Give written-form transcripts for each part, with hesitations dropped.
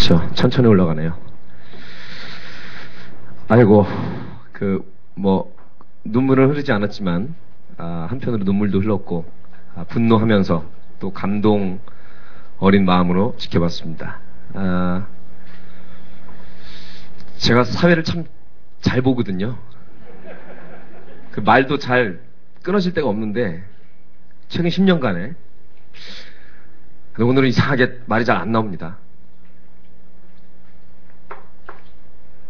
그렇죠. 천천히 올라가네요. 아이고, 눈물은 흐르지 않았지만, 한편으로 눈물도 흘렀고, 분노하면서 또 감동 어린 마음으로 지켜봤습니다. 제가 사회를 참 잘 보거든요. 그 말도 잘 끊어질 데가 없는데, 최근 10년간에, 오늘은 이상하게 말이 잘 안 나옵니다.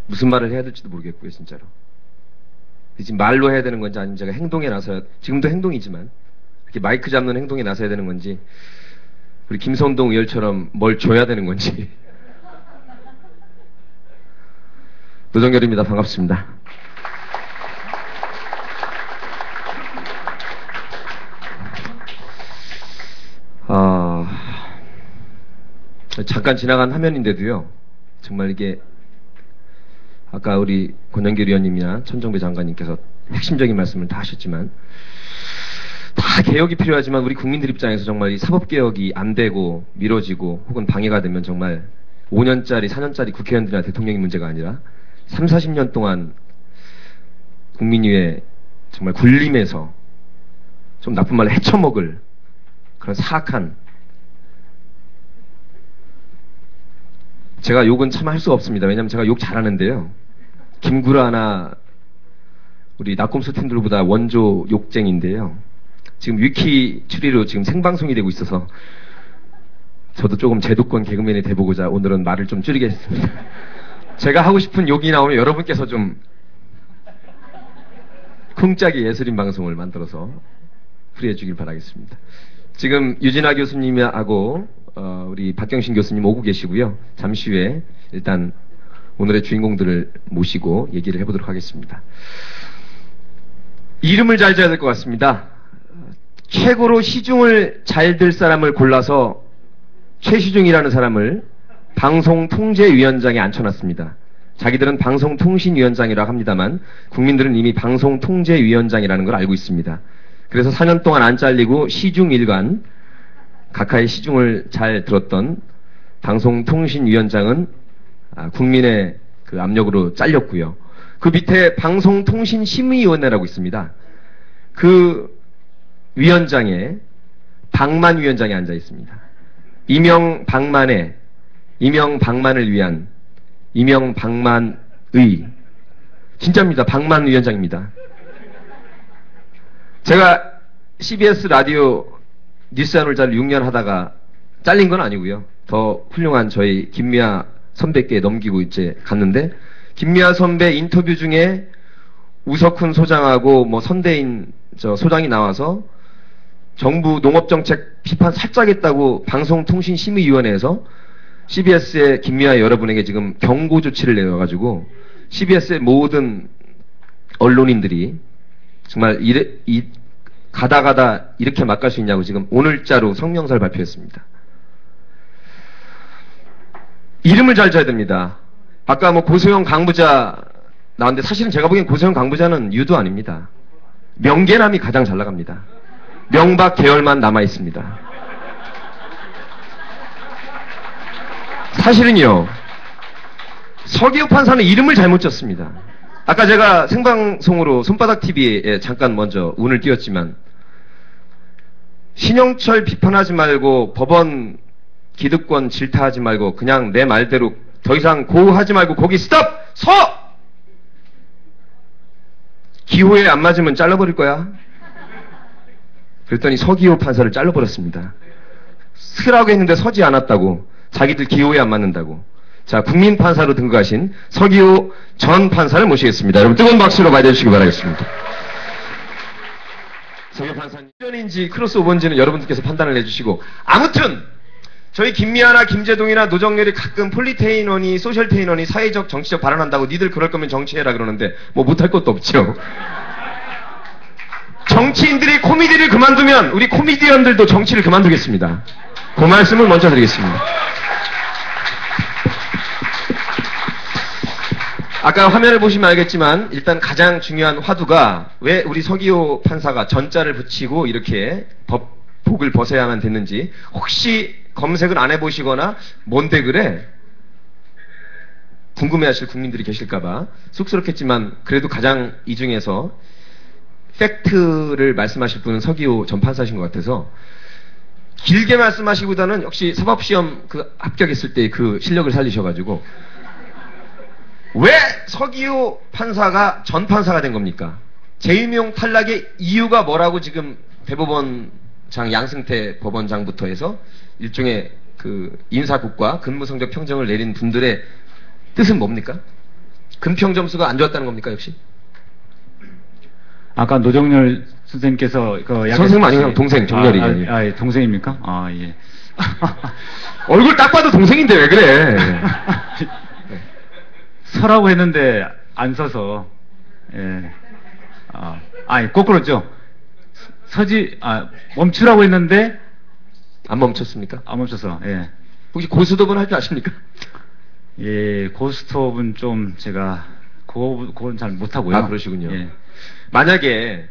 무슨 말을 해야 될지도 모르겠고요, 진짜로. 지금 말로 해야 되는 건지 아니면 제가 행동에 나서야, 지금도 행동이지만, 이렇게 마이크 잡는 행동에 나서야 되는 건지, 우리 김선동 의원처럼 뭘 줘야 되는 건지. 노정열입니다. 반갑습니다. 잠깐 지나간 화면인데도요, 정말 이게, 아까 우리 권영길 의원님이나 천정배 장관님께서 핵심적인 말씀을 다 하셨지만, 다 개혁이 필요하지만 우리 국민들 입장에서 정말 이 사법개혁이 안 되고 미뤄지고 혹은 방해가 되면 정말 5년짜리, 4년짜리 국회의원들이나 대통령이 문제가 아니라 3, 40년 동안 국민 위에 정말 굴림에서 좀 나쁜 말로 헤쳐먹을 그런 사악한, 제가 욕은 참 할 수가 없습니다. 왜냐면 제가 욕 잘하는데요. 김구라나 우리 낙곰수 팀들보다 원조 욕쟁인데요. 지금 위키 추리로 지금 생방송이 되고 있어서 저도 조금 제도권 개그맨이 돼보고자 오늘은 말을 좀 줄이겠습니다. 제가 하고 싶은 욕이 나오면 여러분께서 좀 쿵짝이 예술인 방송을 만들어서 풀이해 주길 바라겠습니다. 지금 유진아 교수님하고 우리 박경신 교수님 오고 계시고요. 잠시 후에 일단 오늘의 주인공들을 모시고 얘기를 해보도록 하겠습니다. 이름을 잘 지어야 될 것 같습니다. 최고로 시중을 잘 들 사람을 골라서 최시중이라는 사람을 방송통제위원장에 앉혀놨습니다. 자기들은 방송통신위원장이라고 합니다만 국민들은 이미 방송통제위원장이라는 걸 알고 있습니다. 그래서 4년 동안 안 잘리고 시중일관 각하의 시중을 잘 들었던 방송통신위원장은 국민의 그 압력으로 잘렸고요. 그 밑에 방송통신심의위원회라고 있습니다. 그 위원장에 방만위원장이 앉아 있습니다. 이명방만을 위한 이명방만의, 진짜입니다. 방만위원장입니다. 제가 CBS 라디오 뉴스 아놀자를 6년 하다가 잘린 건 아니고요. 더 훌륭한 저희 김미아 선배께 넘기고 이제 갔는데, 김미아 선배 인터뷰 중에 우석훈 소장하고 선대인 소장이 나와서 정부 농업정책 비판 살짝 했다고 방송통신심의위원회에서 CBS의 김미아 여러분에게 지금 경고 조치를 내려가지고 CBS의 모든 언론인들이 정말 가다 이렇게 막 갈 수 있냐고 지금 오늘자로 성명서를 발표했습니다. 이름을 잘 지어야 됩니다. 아까 고소영 강부자 나왔는데 사실은 제가 보기엔 고소영 강부자는 유도 아닙니다. 명계남이 가장 잘 나갑니다. 명박 계열만 남아 있습니다. 사실은요, 서기호 판사는 이름을 잘못 지었습니다. 아까 제가 생방송으로 손바닥 TV에 잠깐 먼저 운을 띄웠지만, 신영철 비판하지 말고 법원 기득권 질타하지 말고 그냥 내 말대로 더 이상 고하지 말고 거기 스톱! 서! 기호에 안 맞으면 잘라버릴 거야. 그랬더니 서기호 판사를 잘라버렸습니다. 서라고 했는데 서지 않았다고. 자기들 기호에 안 맞는다고. 자, 국민판사로 등극하신 서기호 전 판사를 모시겠습니다. 여러분 뜨거운 박수로 맞아주시기 바라겠습니다. 서기호 판사님, 전인지 크로스오버인지는 여러분들께서 판단을 해주시고, 아무튼 저희 김미아나 김재동이나 노정열이 가끔 폴리테이너니 소셜테이너니 사회적 정치적 발언한다고 니들 그럴 거면 정치해라 그러는데 못할 것도 없죠. 정치인들이 코미디를 그만두면 우리 코미디언들도 정치를 그만두겠습니다. 그 말씀을 먼저 드리겠습니다. 아까 화면을 보시면 알겠지만 일단 가장 중요한 화두가 왜 우리 서기호 판사가 전자를 붙이고 이렇게 복을 벗어야만 됐는지, 혹시 검색을 안 해보시거나 뭔데 그래? 궁금해하실 국민들이 계실까봐 쑥스럽겠지만 그래도 가장 이 중에서 팩트를 말씀하실 분은 서기호 전 판사신 것 같아서 길게 말씀하시기보다는 역시 사법시험 그 합격했을 때 그 실력을 살리셔가지고 왜 서기호 판사가 전 판사가 된 겁니까? 재임용 탈락의 이유가 뭐라고 지금 대법원장 양승태 법원장부터 해서 일종의 그 인사국과 근무성적 평정을 내린 분들의 뜻은 뭡니까? 근평 점수가 안 좋았다는 겁니까 역시? 아까 노정열 선생님께서 그 선생님 아니면 동생 정열이 예, 동생입니까? 아 예. 얼굴 딱 봐도 동생인데 왜 그래? 서라고 했는데 안 서서 예. 거꾸로죠. 멈추라고 했는데 안 멈췄습니까? 안 멈춰서 예. 혹시 고스톱은 할 줄 아십니까? 예, 고스톱은 좀 제가 그건 잘 못하고요. 아 그러시군요. 예. 만약에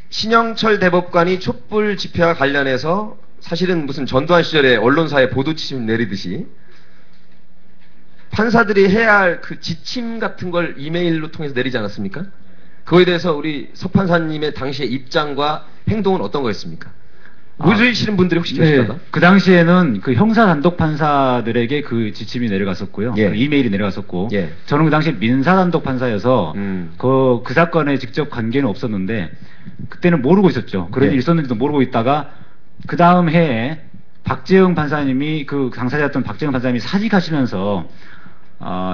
신영철 대법관이 촛불 집회와 관련해서 사실은 무슨 전두환 시절에 언론사에 보도 지침 내리듯이 판사들이 해야 할 그 지침 같은 걸 이메일로 통해서 내리지 않았습니까? 그거에 대해서 우리 석 판사님의 당시의 입장과 행동은 어떤 거였습니까? 모르시는 분들이 혹시 계실까봐? 네, 그 당시에는 그 형사 단독 판사들에게 그 지침이 내려갔었고요. 예. 그 이메일이 내려갔었고, 예. 저는 그 당시에 민사 단독 판사여서 그 사건에 직접 관계는 없었는데 그때는 모르고 있었죠. 그런 예. 일이 있었는지도 모르고 있다가 그 다음 해에 박재영 판사님이 그 당사자였던 박재영 판사님이 사직하시면서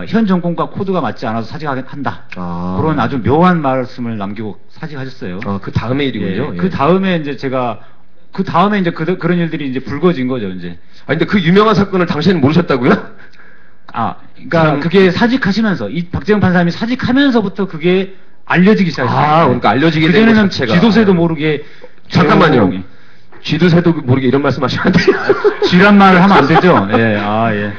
현 정권과 코드가 맞지 않아서 사직한다. 그런 아주 묘한 말씀을 남기고 사직하셨어요. 그 다음에 일이군요. 예. 예. 그 다음에 이제 제가 그런 일들이 이제 불거진 거죠, 이제. 근데 그 유명한 사건을 당신은 모르셨다고요? 그러니까 그게 사직하시면서, 이 박재영 판사님이 사직하면서부터 그게 알려지기 시작했어요. 그러니까 알려지게 된 것 그전에는 자체가. 쥐도새도 모르게. 잠깐만요. 쥐도새도 모르게 이런 말씀 하시면 안 돼요. 쥐란 말을 하면 안 되죠. 예, 예.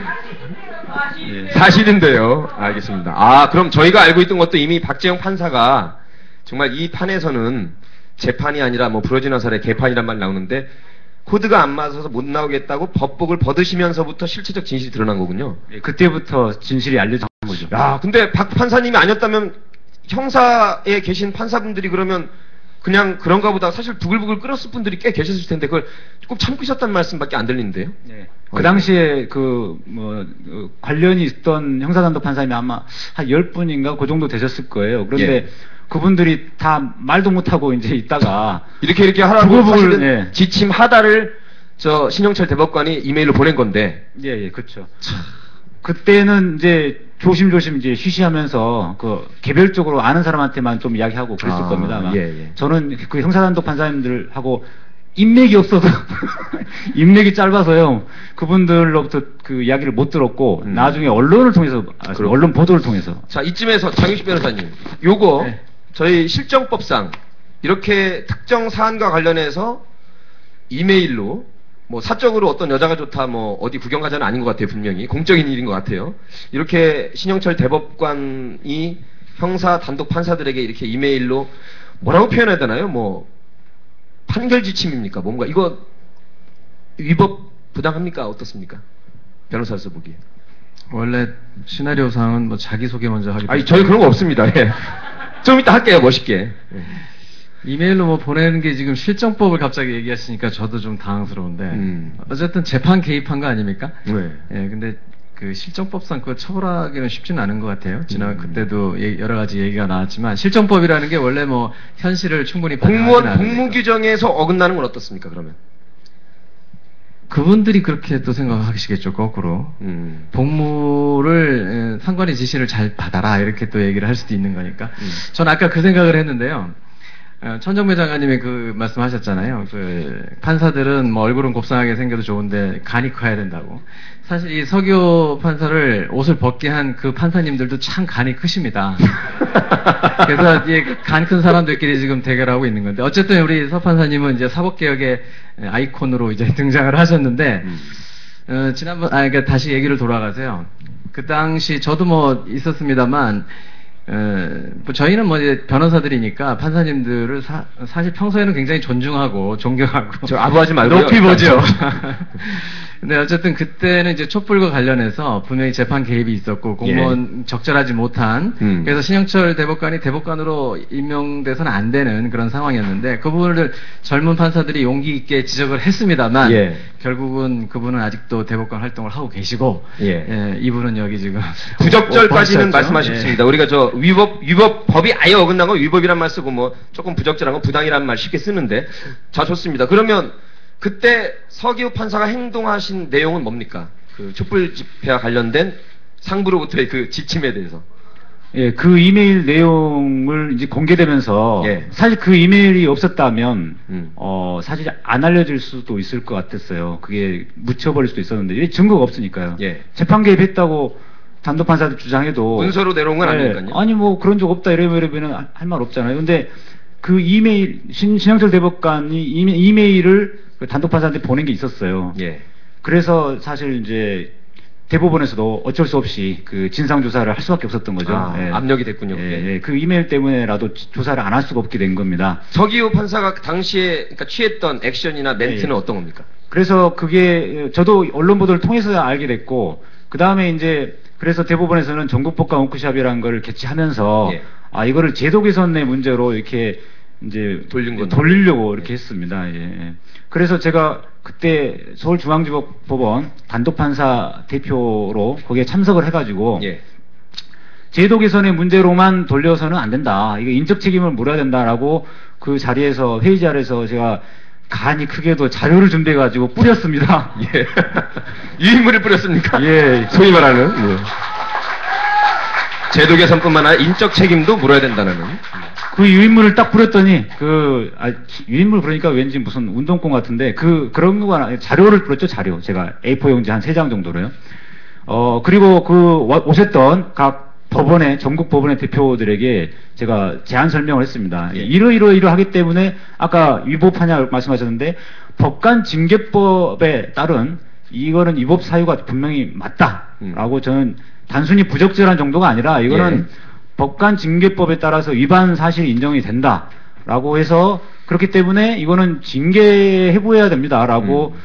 예. 사실인데요. 알겠습니다. 그럼 저희가 알고 있던 것도 이미 박재영 판사가 정말 이 판에서는 재판이 아니라 뭐 부러진 화살의 개판이란 말 나오는데 코드가 안 맞아서 못 나오겠다고 법복을 벗으시면서부터 실체적 진실이 드러난 거군요. 예, 그때부터 진실이 알려진 거죠. 근데 박 판사님이 아니었다면 형사에 계신 판사분들이 그러면 그냥 그런가 보다 사실 부글부글 끓었을 분들이 꽤 계셨을 텐데 그걸 꼭 참고 있었단 말씀밖에 안 들리는데요. 네. 그 당시에 관련이 있던 형사단독 판사님이 아마 한 10분인가 그 정도 되셨을 거예요. 그런데 예. 그분들이 다 말도 못하고 이제 있다가 이렇게 하라고 사실은 예. 지침 하다를 저 신영철 대법관이 이메일로 보낸 건데. 예, 그렇죠. 그때는 이제 조심조심 이제 쉬쉬하면서 그 개별적으로 아는 사람한테만 좀 이야기하고 그랬을 겁니다. 아마. 예. 저는 그 형사단독 판사님들하고 인맥이 없어서 인맥이 짧아서요. 그분들로부터 그 이야기를 못 들었고 나중에 언론을 통해서 언론 보도를 통해서. 자, 이쯤에서 장윤식 변호사님, 요거 네. 저희 실정법상 이렇게 특정 사안과 관련해서 이메일로 뭐 사적으로 어떤 여자가 좋다 뭐 어디 구경 가자는 아닌 것 같아요. 분명히 공적인 일인 것 같아요. 이렇게 신영철 대법관이 형사 단독 판사들에게 이렇게 이메일로 뭐라고 표현해야 되나요? 뭐 판결 지침입니까? 뭔가 이거 위법 부당합니까? 어떻습니까? 변호사로서 보기에. 원래 시나리오상은 뭐 자기소개 먼저 하기. 저희 그런 거 없습니다. 예. 좀 이따 할게요. 멋있게. 이메일로 뭐 보내는 게 지금 실정법을 갑자기 얘기하시니까 저도 좀 당황스러운데 어쨌든 재판 개입한 거 아닙니까? 네. 예, 근데 그 실정법상 그걸 처벌하기는 쉽지는 않은 것 같아요. 그때도 여러 가지 얘기가 나왔지만 실정법이라는 게 원래 뭐 현실을 충분히 공무 규정에서 어긋나는 건 어떻습니까? 그러면 그분들이 그렇게 또 생각하시겠죠. 거꾸로 복무를 상관의 지시를 잘 받아라 이렇게 또 얘기를 할 수도 있는 거니까. 전 아까 그 생각을 했는데요. 천정배 장관님이 그 말씀하셨잖아요. 그 판사들은 뭐 얼굴은 곱상하게 생겨도 좋은데 간이 커야 된다고. 사실 이 서기호 판사를 옷을 벗게 한 그 판사님들도 참 간이 크십니다. 그래서 이 간 큰 사람들끼리 지금 대결하고 있는 건데 어쨌든 우리 서 판사님은 이제 사법개혁의 아이콘으로 이제 등장을 하셨는데 지난번 그러니까 다시 얘기를 돌아가세요. 그 당시 저도 뭐 있었습니다만. 뭐 저희는 뭐 이제 변호사들이니까 판사님들을 사실 평소에는 굉장히 존중하고 존경하고 저 아부하지 말고요. 높이 보죠. 네, 어쨌든 그때는 이제 촛불과 관련해서 분명히 재판 개입이 있었고 공무원 적절하지 못한 그래서 신영철 대법관이 대법관으로 임명돼서는 안 되는 그런 상황이었는데 그 부분을 젊은 판사들이 용기 있게 지적을 했습니다만 결국은 그분은 아직도 대법관 활동을 하고 계시고 이분은 여기 지금 부적절까지는 말씀하셨습니다. 우리가 저 위법 법이 아예 어긋난 거 위법이란 말 쓰고 뭐 조금 부적절한 거 부당이란 말 쉽게 쓰는데 자 좋습니다. 그러면 그때 서기호 판사가 행동하신 내용은 뭡니까? 그 촛불 집회와 관련된 상부로부터의 그 지침에 대해서. 예, 그 이메일 내용을 이제 공개되면서 사실 그 이메일이 없었다면 사실 안 알려질 수도 있을 것 같았어요. 그게 묻혀버릴 수도 있었는데 증거가 없으니까요. 재판 개입했다고 단독 판사들 주장해도 문서로 내려온 건 아니니까요. 아니 뭐 그런 적 없다 이러면 할 말 없잖아요. 근데 그 이메일 신영철 대법관이 이메일을 그 단독 판사한테 보낸 게 있었어요. 그래서 사실 이제 대법원에서도 어쩔 수 없이 그 진상 조사를 할 수밖에 없었던 거죠. 압력이 됐군요. 그 이메일 때문에라도 조사를 안 할 수가 없게 된 겁니다. 서기호 판사가 당시에 그러니까 취했던 액션이나 멘트는 어떤 겁니까? 그래서 그게 저도 언론 보도를 통해서 알게 됐고 그 다음에 이제 그래서 대법원에서는 전국법관 워크숍이라는 걸 개최하면서 이거를 제도 개선의 문제로 이렇게 이제 돌리려고 이렇게 했습니다. 그래서 제가 그때 서울중앙지법법원 단독판사 대표로 거기에 참석을 해가지고 제도 개선의 문제로만 돌려서는 안 된다. 이거 인적 책임을 물어야 된다라고 그 자리에서 회의 자리에서 제가 간이 크게도 자료를 준비해가지고 뿌렸습니다. 유인물을 뿌렸습니까? 소위 말하는. 제도 개선뿐만 아니라 인적 책임도 물어야 된다는. 그 유인물을 딱 뿌렸더니 유인물 그러니까 왠지 무슨 운동권 같은데 그런 거가 자료를 뿌렸죠. 자료. 제가 A4 용지 한 3장 정도로요. 그리고 오셨던 각 법원의 전국 법원의 대표들에게 제가 제안 설명을 했습니다. 이러하기 때문에 아까 위법하냐 말씀하셨는데 법관 징계법에 따른 이거는 위법 사유가 분명히 맞다라고 저는 단순히 부적절한 정도가 아니라 이거는 법관 징계법에 따라서 위반 사실이 인정이 된다라고 해서 그렇기 때문에 이거는 징계해부해야 됩니다라고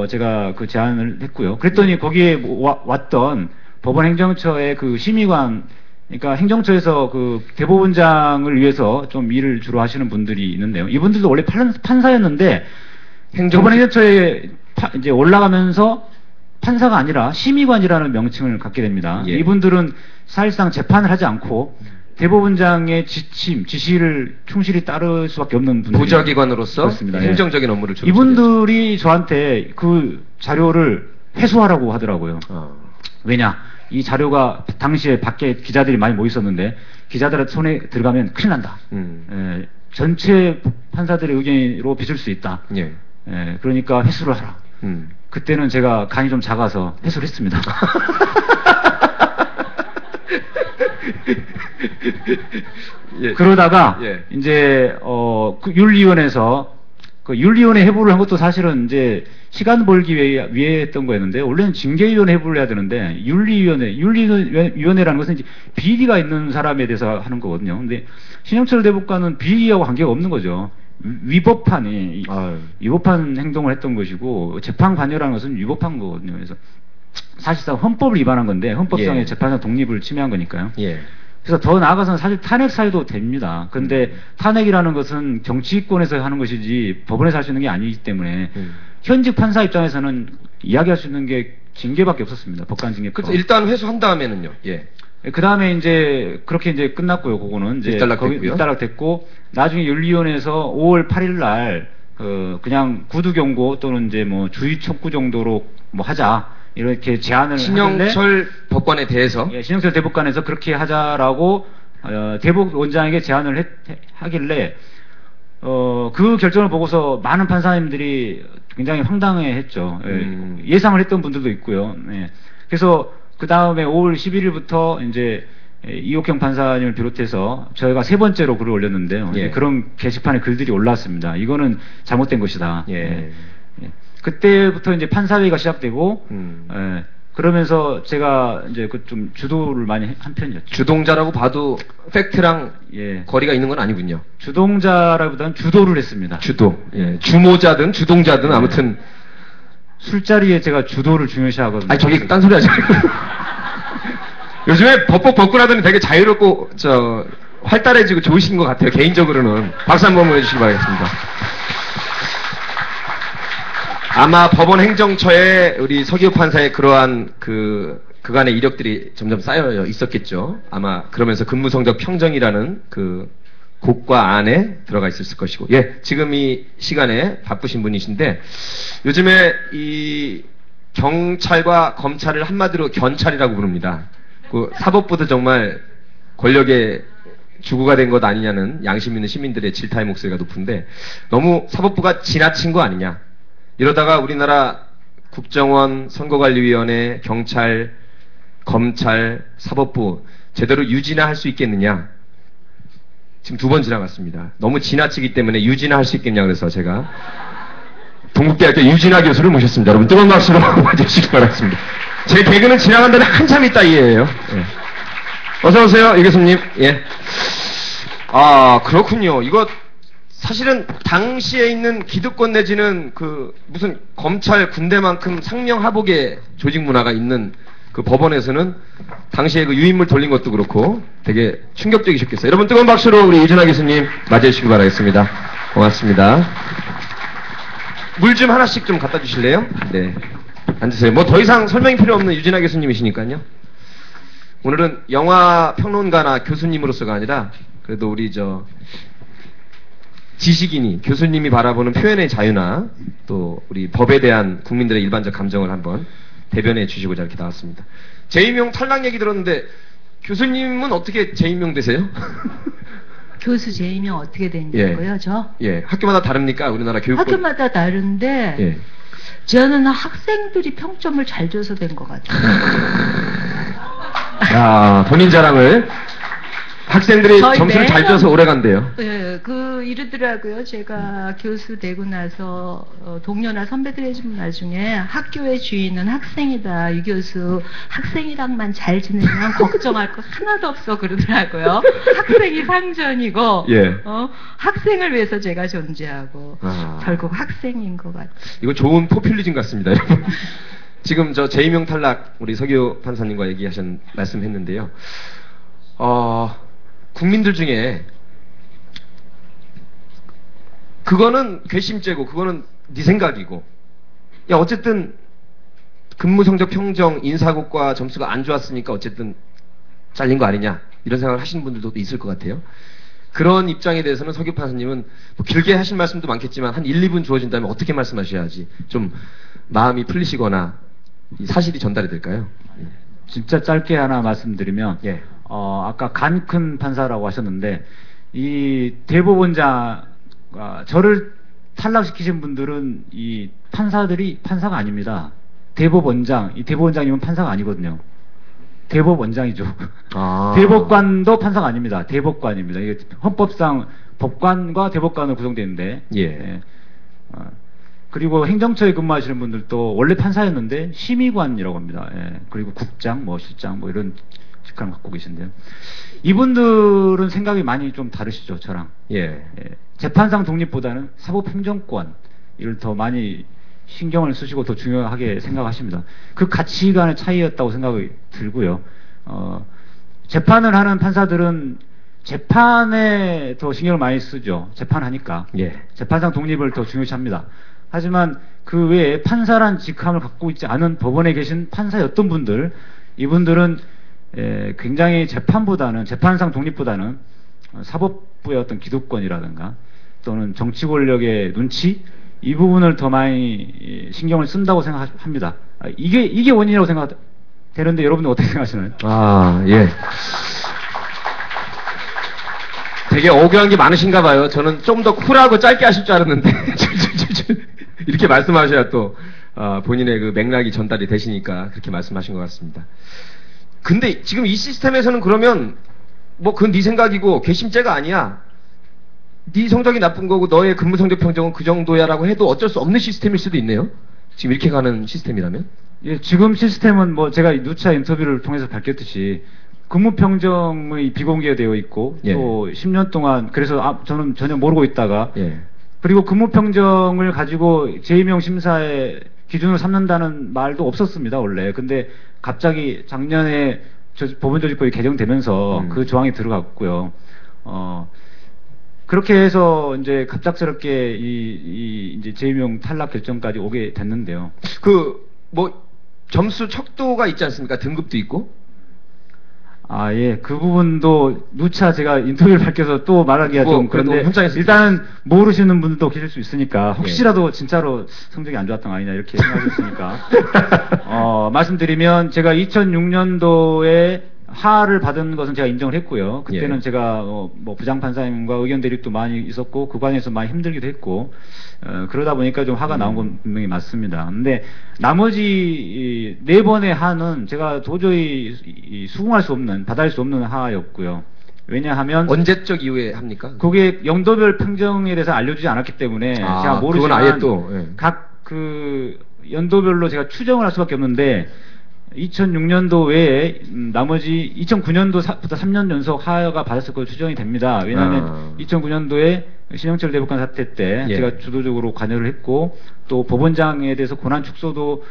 제가 그 제안을 했고요. 그랬더니 거기에 왔던 법원 행정처의 그 심의관, 그러니까 행정처에서 그 대법원장을 위해서 좀 일을 주로 하시는 분들이 있는데요. 이분들도 원래 판사였는데 법원 행정처에 이제 올라가면서 판사가 아니라 심의관이라는 명칭을 갖게 됩니다. 이분들은 사실상 재판을 하지 않고 대법원장의 지시를 충실히 따를 수밖에 없는 분들. 보좌기관으로서 그렇습니다. 행정적인 업무를 주로 이분들이 저한테 그 자료를 회수하라고 하더라고요. 왜냐? 이 자료가 당시에 밖에 기자들이 많이 모여 있었는데 기자들의 손에 들어가면 큰일 난다. 전체 판사들의 의견으로 비출 수 있다. 그러니까 회수를 하라. 그때는 제가 간이 좀 작아서 회수를 했습니다. 그러다가 이제 그 윤리위원회에서 그 윤리위원회 해부를 한 것도 사실은 이제 시간 벌기 위해 했던 거였는데 원래는 징계위원회 해부를 해야 되는데 윤리위원회라는 것은 이제 비리가 있는 사람에 대해서 하는 거거든요. 근데 신영철 대법관은 비리하고 관계가 없는 거죠. 위법한 행동을 했던 것이고 재판 관여라는 것은 위법한 거거든요. 그래서 사실상 헌법을 위반한 건데 헌법상의 재판상 독립을 침해한 거니까요. 그래서 더 나아가서는 사실 탄핵 사유도 됩니다. 그런데 탄핵이라는 것은 정치권에서 하는 것이지 법원에서 할 수 있는 게 아니기 때문에 현직 판사 입장에서는 이야기할 수 있는 게 징계밖에 없었습니다. 법관 징계법. 그래서 일단 회수한 다음에는요. 그 다음에 이제 그렇게 이제 끝났고요. 그거는 이제 일단락됐고 나중에 윤리위원회에서 5월 8일 날 그냥 구두 경고 또는 이제 뭐 주의 촉구 정도로 뭐 하자 이렇게 제안을 신영철 법관에 대해서 신영철 대법관에서 그렇게 하자라고 대법원장에게 제안을 하길래 그 결정을 보고서 많은 판사님들이 굉장히 황당해했죠. 예상을 했던 분들도 있고요. 그래서 그 다음에 5월 11일부터 이제 이옥형 판사님을 비롯해서 저희가 3번째로 글을 올렸는데요. 그런 게시판에 글들이 올라왔습니다. 이거는 잘못된 것이다. 그때부터 이제 판사회의가 시작되고, 그러면서 제가 이제 그 좀 주도를 많이 한 편이었죠. 주동자라고 봐도 팩트랑 거리가 있는 건 아니군요. 주동자라기보다는 주도를 했습니다. 주도. 주모자든 주동자든 아무튼 술자리에 제가 주도를 중요시하거든요. 아니 저기 딴소리 하지 말고. 요즘에 법복 벗고라더니 되게 자유롭고 활달해지고 좋으신 것 같아요. 개인적으로는 박수 한번 해주시기 바라겠습니다. 아마 법원 행정처에 우리 서기호 판사의 그러한 그간의 이력들이 점점 쌓여 있었겠죠. 아마 그러면서 근무성적 평정이라는 그 곡과 안에 들어가 있었을 것이고. 예, 지금 이 시간에 바쁘신 분이신데 요즘에 이 경찰과 검찰을 한마디로 견찰이라고 부릅니다. 그 사법부도 정말 권력의 주구가 된 것 아니냐는 양심 있는 시민들의 질타의 목소리가 높은데 너무 사법부가 지나친 거 아니냐. 이러다가 우리나라 국정원, 선거관리위원회, 경찰, 검찰, 사법부 제대로 유지나 할 수 있겠느냐. 지금 2번 지나갔습니다. 너무 지나치기 때문에 유지나 할 수 있겠냐 그래서 제가 동국대학교 유진아 교수를 모셨습니다. 여러분 뜨거운 박수로 맞아주시기 바랍니다. 제 개그는 지나간 다음에 한참 있다 이해예요. 예. 어서 오세요, 이 교수님. 예. 아, 그렇군요. 이거 사실은 당시에 있는 기득권 내지는 무슨 검찰 군대만큼 상명하복의 조직 문화가 있는 그 법원에서는 당시에 그 유인물 돌린 것도 그렇고 되게 충격적이셨겠어요. 여러분 뜨거운 박수로 우리 유진아 교수님 맞이해주시기 바라겠습니다. 고맙습니다. 물 좀 하나씩 좀 갖다 주실래요? 네. 앉으세요. 뭐 더 이상 설명이 필요 없는 유진아 교수님이시니까요. 오늘은 영화 평론가나 교수님으로서가 아니라 그래도 우리 지식인이 교수님이 바라보는 표현의 자유나 또 우리 법에 대한 국민들의 일반적 감정을 한번 대변해 주시고자 이렇게 나왔습니다. 재임용 탈락 얘기 들었는데 교수님은 어떻게 재임용 되세요? 교수 재임용 어떻게 됐냐고요? 예. 저? 예. 학교마다 다릅니까? 우리나라 교육권. 학교마다 다른데 예. 저는 학생들이 평점을 잘 줘서 된 것 같아요. 야, 본인 자랑을 학생들이 점수를 잘 줘서 오래 간대요. 예, 이러더라고요. 제가 교수 되고 나서 동료나 선배들의 말 중에 학교의 주인은 학생이다. 이 교수 학생이랑만 잘 지내면 걱정할 거 하나도 없어 그러더라고요. 학생이 상전이고 예. 학생을 위해서 제가 존재하고 결국 학생인 것 같아요. 이거 좋은 포퓰리즘 같습니다. 지금 재임용 탈락 우리 서기호 판사님과 말씀했는데요. 국민들 중에 그거는 괘씸죄고 그거는 네 생각이고 야 어쨌든 근무성적 평정 인사고과 점수가 안 좋았으니까 어쨌든 잘린 거 아니냐 이런 생각을 하시는 분들도 있을 것 같아요. 그런 입장에 대해서는 서기호 판사님은 뭐 길게 하실 말씀도 많겠지만 한 1, 2분 주어진다면 어떻게 말씀하셔야지 좀 마음이 풀리시거나 이 사실이 전달이 될까요? 진짜 짧게 하나 말씀드리면 예. 아까 간 큰 판사라고 하셨는데 이 대법원장 저를 탈락시키신 분들은 이 판사들이 판사가 아닙니다. 이 대법원장이면 판사가 아니거든요. 대법원장이죠. 대법관도 판사가 아닙니다. 대법관입니다. 이게 헌법상 법관과 대법관으로 구성되어 있는데 예. 그리고 행정처에 근무하시는 분들도 원래 판사였는데 심의관이라고 합니다. 예. 그리고 국장, 실장 이런 직함을 갖고 계신데요. 이분들은 생각이 많이 좀 다르시죠, 저랑. 예. 재판상 독립보다는 사법행정권 이를 더 많이 신경을 쓰시고 더 중요하게 생각하십니다. 그 가치관의 차이였다고 생각이 들고요. 재판을 하는 판사들은 재판에 더 신경을 많이 쓰죠. 재판하니까. 예. 재판상 독립을 더 중요시합니다. 하지만 그 외에 판사란 직함을 갖고 있지 않은 법원에 계신 판사였던 분들, 이분들은 굉장히 재판상 독립보다는 사법부의 어떤 기득권이라든가 또는 정치 권력의 눈치 이 부분을 더 많이 신경을 쓴다고 생각합니다. 이게 원인이라고 생각되는데 여러분들 어떻게 생각하시나요? 예. 되게 억울한 게 많으신가 봐요. 저는 좀 더 쿨하고 짧게 하실 줄 알았는데 이렇게 말씀하셔야 또 본인의 그 맥락이 전달이 되시니까 그렇게 말씀하신 것 같습니다. 근데 지금 이 시스템에서는 그러면 그건 네 생각이고 괘씸죄가 아니야. 네 성적이 나쁜 거고 너의 근무 성적 평정은 그 정도야라고 해도 어쩔 수 없는 시스템일 수도 있네요. 지금 이렇게 가는 시스템이라면? 예, 지금 시스템은 제가 누차 인터뷰를 통해서 밝혔듯이 근무 평정이 비공개되어 있고 예. 또 10년 동안 그래서 저는 전혀 모르고 있다가 예. 그리고 근무 평정을 가지고 재임용 심사에 기준으로 삼는다는 말도 없었습니다, 원래. 근데 갑자기 작년에 법원조직법이 개정되면서 그 조항이 들어갔고요. 그렇게 해서 이제 갑작스럽게 이제 재임용 탈락 결정까지 오게 됐는데요. 점수 척도가 있지 않습니까? 등급도 있고? 예. 그 부분도 누차 제가 인터뷰를 밝혀서 또 말하기가 좀 그런데 일단은 모르시는 분들도 계실 수 있으니까 혹시라도 진짜로 성적이 안 좋았던 거 아니냐 이렇게 생각하셨으니까 말씀드리면 제가 2006년도에 하를 받은 것은 제가 인정을 했고요. 그때는 제가 뭐 부장판사님과 의견 대립도 많이 있었고 그 과정에서 많이 힘들기도 했고 그러다 보니까 좀 화가 나온 건 분명히 맞습니다. 근데 나머지 4번의 하는 제가 도저히 수긍할 수 없는, 받아들일 수 없는 하였고요. 왜냐하면 언제적 이후에 합니까? 그게 연도별 평정에 대해서 알려주지 않았기 때문에 제가 모르지만 그건 아예 또 각 그 연도별로 제가 추정을 할 수밖에 없는데 2006년도 외에 나머지 2009년도부터 3년 연속 하여가 받았을 것으로 추정이 됩니다. 왜냐하면 2009년도에 신영철 대법관 사태 때 제가 주도적으로 관여를 했고 또 법원장에 대해서 권한 축소도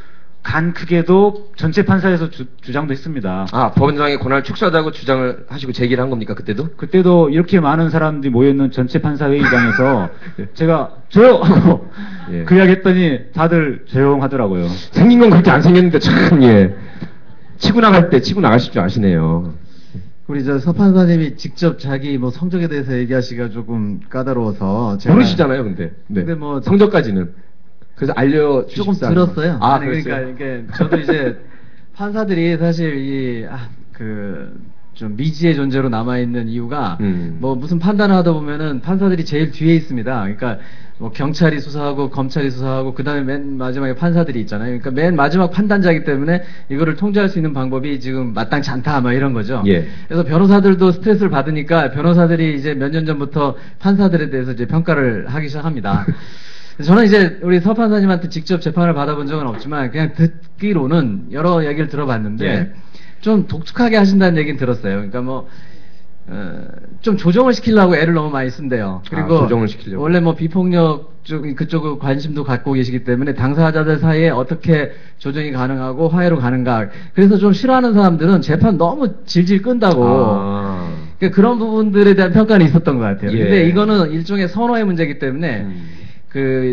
간 크게도 전체 판사에서 주장도 했습니다. 법원장의 권한을 축소하다고 주장을 하시고 제기를 한 겁니까 그때도? 그때도 이렇게 많은 사람들이 모여있는 전체 판사회의장에서 제가 저요! 하고 그 이야기 했더니 다들 조용하더라고요. 생긴 건 그렇게 안 생겼는데 참 치고 나갈 때 치고 나가실 줄 아시네요. 우리 서 판사님이 직접 자기 성적에 대해서 얘기하시기가 조금 까다로워서 모르시잖아요, 근데. 네. 근데 성적까지는. 그래서 알려주십사. 조금 들었어요. 그러니까 이게 저도 이제 판사들이 사실 좀 미지의 존재로 남아있는 이유가 무슨 판단을 하다 보면은 판사들이 제일 뒤에 있습니다. 그러니까 경찰이 수사하고 검찰이 수사하고 그 다음에 맨 마지막에 판사들이 있잖아요. 그러니까 맨 마지막 판단자이기 때문에 이거를 통제할 수 있는 방법이 지금 마땅치 않다 이런 거죠. 그래서 변호사들도 스트레스를 받으니까 변호사들이 이제 몇 년 전부터 판사들에 대해서 이제 평가를 하기 시작합니다. 저는 이제 우리 서 판사님한테 직접 재판을 받아본 적은 없지만 그냥 듣기로는 여러 얘기를 들어봤는데 좀 독특하게 하신다는 얘기는 들었어요. 그러니까 좀 조정을 시키려고 애를 너무 많이 쓴대요. 그리고 조정을 시키려고. 원래 비폭력 그쪽 관심도 갖고 계시기 때문에 당사자들 사이에 어떻게 조정이 가능하고 화해로 가는가. 그래서 좀 싫어하는 사람들은 재판 너무 질질 끈다고. 그러니까 그런 부분들에 대한 평가는 있었던 것 같아요. 근데 이거는 일종의 선호의 문제이기 때문에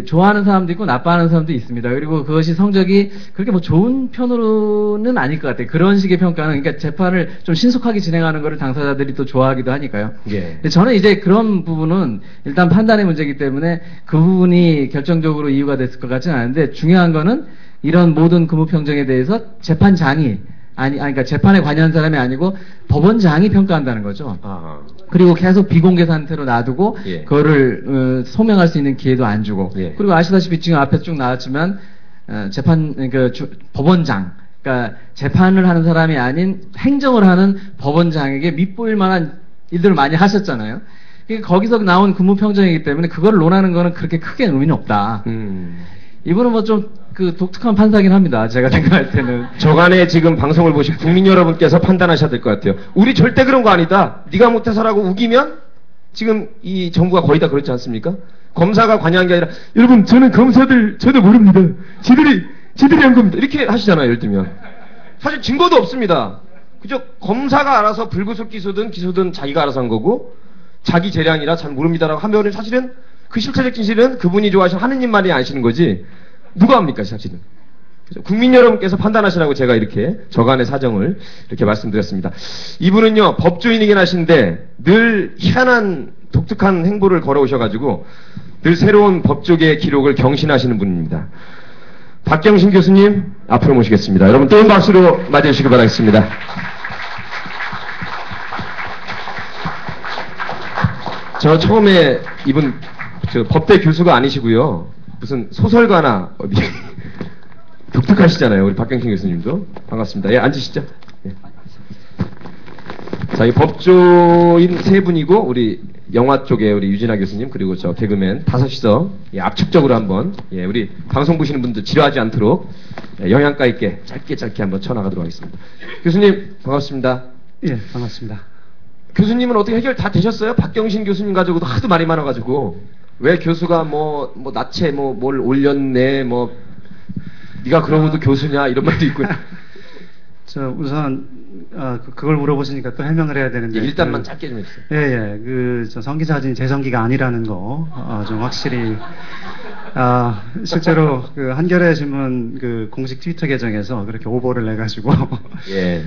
좋아하는 사람도 있고 나빠하는 사람도 있습니다. 그리고 그것이 성적이 그렇게 좋은 편으로는 아닐 것 같아요. 그런 식의 평가는 그러니까 재판을 좀 신속하게 진행하는 것을 당사자들이 또 좋아하기도 하니까요. 근데 저는 이제 그런 부분은 일단 판단의 문제이기 때문에 그 부분이 결정적으로 이유가 됐을 것 같지는 않은데 중요한 거는 이런 모든 근무평정에 대해서 재판장이 그러니까 재판에 관여한 사람이 아니고 법원장이 평가한다는 거죠. 그리고 계속 비공개 상태로 놔두고 그거를 소명할 수 있는 기회도 안 주고 그리고 아시다시피 지금 앞에 쭉 나왔지만 법원장 그러니까 재판을 하는 사람이 아닌 행정을 하는 법원장에게 밑보일 만한 일들을 많이 하셨잖아요. 그러니까 거기서 나온 근무평정이기 때문에 그걸 논하는 거는 그렇게 크게 의미는 없다. 이분은 좀 독특한 판사긴 합니다. 제가 생각할 때는. 저간에 지금 방송을 보신 국민 여러분께서 판단하셔야 될 것 같아요. 우리 절대 그런 거 아니다. 네가 못해서라고 우기면 지금 이 정부가 거의 다 그렇지 않습니까? 검사가 관여한 게 아니라 여러분 저는 검사들 저도 모릅니다. 지들이 한 겁니다. 이렇게 하시잖아요. 예를 들면. 사실 증거도 없습니다. 그죠? 검사가 알아서 불구속 기소든 자기가 알아서 한 거고 자기 재량이라 잘 모릅니다라고 하면 사실은 그 실체적 진실은 그분이 좋아하시는 하느님만이 아시는 거지 누가 합니까 사실은. 국민 여러분께서 판단하시라고 제가 이렇게 저간의 사정을 이렇게 말씀드렸습니다. 이분은요 법조인이긴 하신데 늘 희한한 독특한 행보를 걸어오셔가지고 늘 새로운 법조계의 기록을 경신하시는 분입니다. 박경신 교수님 앞으로 모시겠습니다. 여러분 뜨거운 박수로 맞이해주시기 바라겠습니다. 저 처음에 이분 법대 교수가 아니시고요. 무슨 소설가나 어디 독특하시잖아요. 우리 박경신 교수님도 반갑습니다. 앉으시죠. 자, 이 법조인 세 분이고 우리 영화 쪽에 우리 유진아 교수님 그리고 저 개그맨 다섯이서 압축적으로 한번 우리 방송 보시는 분들 지루하지 않도록 영양가 있게 짧게 한번 쳐나가도록 하겠습니다. 교수님 반갑습니다. 반갑습니다. 교수님은 어떻게 해결 다 되셨어요? 박경신 교수님 가지고도 하도 말이 많아가지고 왜 교수가 나체 뭘 올렸네 네가 그러고도 교수냐 이런 말도 있고. 저 우선 그걸 물어보시니까 또 해명을 해야 되는데 일단만 짧게 좀 해주세요. 예예 저 성기사진이 제 성기가 아니라는 거 좀 확실히 실제로 그 한겨레 신문 그 공식 트위터 계정에서 그렇게 오보를 내가지고 예.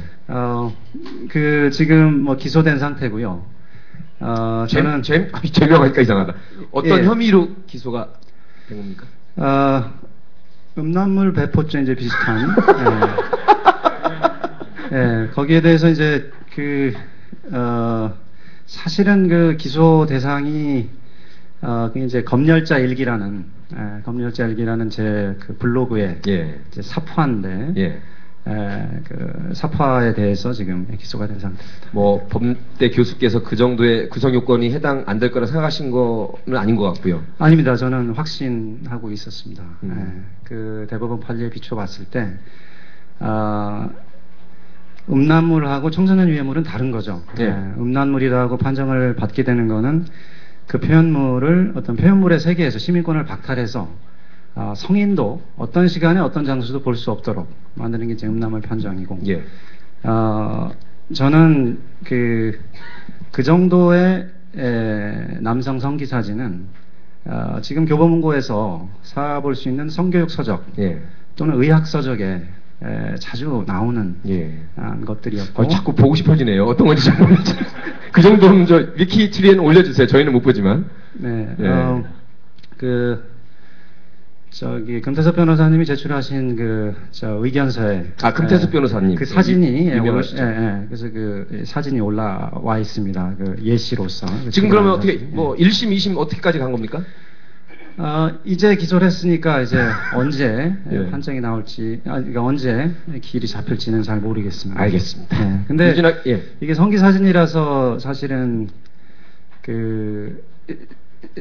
그 지금 뭐 기소된 상태고요. 저는 죄명하니까 이상하다. 어떤 예. 혐의로 기소가 된 겁니까? 음란물 배포죄 이제 비슷한. 예, 거기에 대해서 이제 사실은 그 기소 대상이 그게 이제 검열자 일기라는 제 그 블로그에 예. 이제 사포한데 예. 그 사파에 대해서 지금 기소가 된 상태입니다. 뭐 법대 교수께서 그 정도의 구성 요건이 해당 안 될 거라 생각하신 거는 아닌 것 같고요. 아닙니다. 저는 확신하고 있었습니다. 그 대법원 판례에 비춰봤을 때 음란물하고 청소년 유해물은 다른 거죠. 예. 음란물이라고 판정을 받게 되는 거는 그 표현물을 어떤 표현물의 세계에서 시민권을 박탈해서 성인도 어떤 시간에 어떤 장소도 볼 수 없도록 만드는 게 이제 음란물 판정이고, 예. 저는 그 정도의 남성 성기 사진은 지금 교보문고에서 사볼 수 있는 성교육 서적 예. 또는 의학 서적에 자주 나오는 예. 것들이었고. 자꾸 보고 싶어지네요. 어떤 건지 잘 모르겠어요. 그 정도는 저 위키트리에는 올려주세요. 저희는 못 보지만. 네. 예. 금태섭 변호사님이 제출하신 의견서에. 금태섭 변호사님. 그 사진이. 유명하시죠. 그래서 그 사진이 올라와 있습니다. 그 예시로서. 지금 그러면 어떻게, 1심, 2심 어떻게까지 간 겁니까? 이제 기소를 했으니까 이제 언제 예. 판정이 나올지, 그러니까 언제 길이 잡힐지는 잘 모르겠습니다. 알겠습니다. 네. 근데 예. 이게 성기 사진이라서 사실은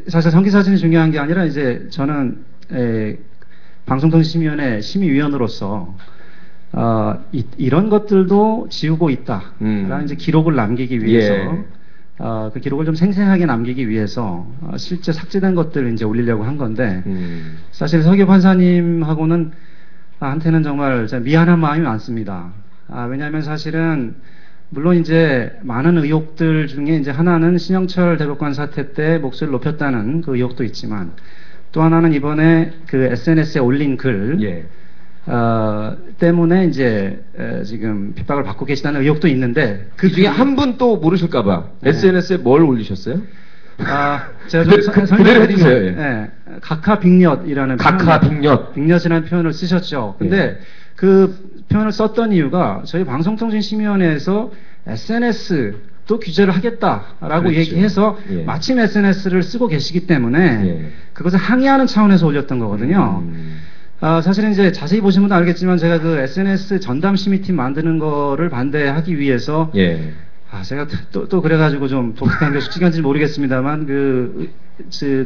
사실 성기 사진이 중요한 게 아니라 이제 저는 방송통신심의위원회 심의위원으로서 이런 것들도 지우고 있다라는 이제 기록을 남기기 위해서. 예. 그 기록을 좀 생생하게 남기기 위해서 실제 삭제된 것들을 이제 올리려고 한 건데 사실 서기 판사님하고는 한테는 정말 미안한 마음이 많습니다. 왜냐하면 사실은 물론 이제 많은 의혹들 중에 이제 하나는 신영철 대법관 사태 때 목소리를 높였다는 그 의혹도 있지만 또 하나는 이번에 그 SNS에 올린 글 예. 때문에 이제 지금 핍박을 받고 계시다는 의혹도 있는데 그 중에 한 분 또 모르실까봐 SNS에 뭘 올리셨어요? 제가 좀 그대로 해주세요. 예. 네, 각하빅엿이라는 빅엿이라는 표현을 쓰셨죠. 근데 예. 그 표현을 썼던 이유가 저희 방송통신심의위원회에서 SNS도 규제를 하겠다라고 그렇죠. 얘기해서 예. 마침 SNS를 쓰고 계시기 때문에 예. 그것을 항의하는 차원에서 올렸던 거거든요. 사실은 이제 자세히 보시면 알겠지만 제가 그 SNS 전담 심의팀 만드는 거를 반대하기 위해서 예. 제가 또 그래가지고 좀 독특한 게 솔직한지 모르겠습니다만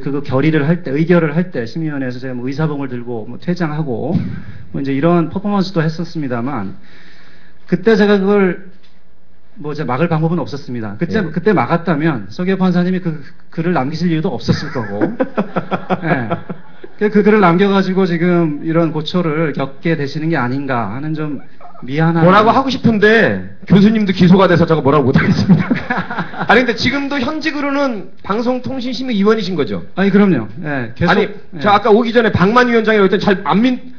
그거 결의를 할 때 의결을 할 때 심의위원회에서 제가 뭐 의사봉을 들고 퇴장하고 이제 이런 퍼포먼스도 했었습니다만 그때 제가 그걸 제가 막을 방법은 없었습니다. 그때 막았다면 서기호 판사님이 그 글을 남기실 이유도 없었을 거고. 예. 그 글을 남겨가지고 지금 이런 고초를 겪게 되시는 게 아닌가 하는 좀 미안한. 뭐라고 하고 싶은데 교수님도 기소가 돼서 저거 뭐라고 못하겠습니다. 아니 근데 지금도 현직으로는 방송통신심의위원이신 거죠? 아니 그럼요. 예, 계속. 아니 저 아까 오기 전에 박만 위원장이라고 했더니 잘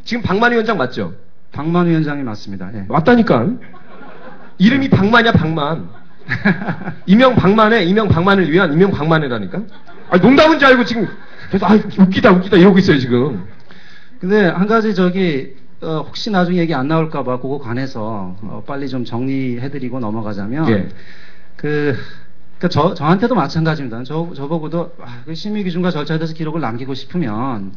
지금 박만 위원장 맞죠? 박만 위원장이 맞습니다. 예. 맞다니까. 이름이 박만이야 박만. 이명 박만을 위한 이명 박만이라니까. 아니 농담인 줄 알고 지금 계속 웃기다 이러고 있어요 지금. 근데 한 가지 혹시 나중에 얘기 안 나올까봐 그거 관해서 빨리 좀 정리해드리고 넘어가자면 예. 저한테도 마찬가지입니다. 저보고도 그 심의 기준과 절차에 대해서 기록을 남기고 싶으면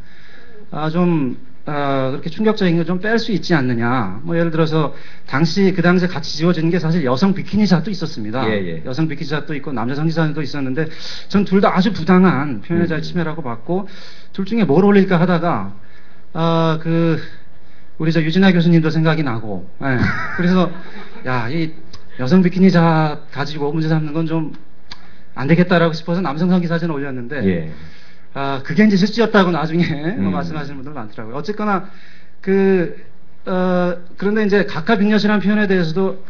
그렇게 충격적인 걸 좀 뺄 수 있지 않느냐. 예를 들어서 그 당시에 같이 지워지는 게 사실 여성 비키니 샷도 있었습니다. 예. 성비 비키니 샷도 있고 남자 성기 샷도 있었는데 전 둘 다 아주 부당한 표현의 자유 침해라고 봤고 둘 중에 뭘 올릴까 하다가 우리 유진아 교수님도 생각이 나고 그래서 이 여성 비키니 샷 가지고 문제 삼는 건 좀 안 되겠다라고 싶어서 남성 성기 사진을 올렸는데 예. 그게 이제 실수였다고 나중에 말씀하시는 분들 많더라고요. 어쨌거나 그런데 이제 각하빅렬이라는 표현에 대해서도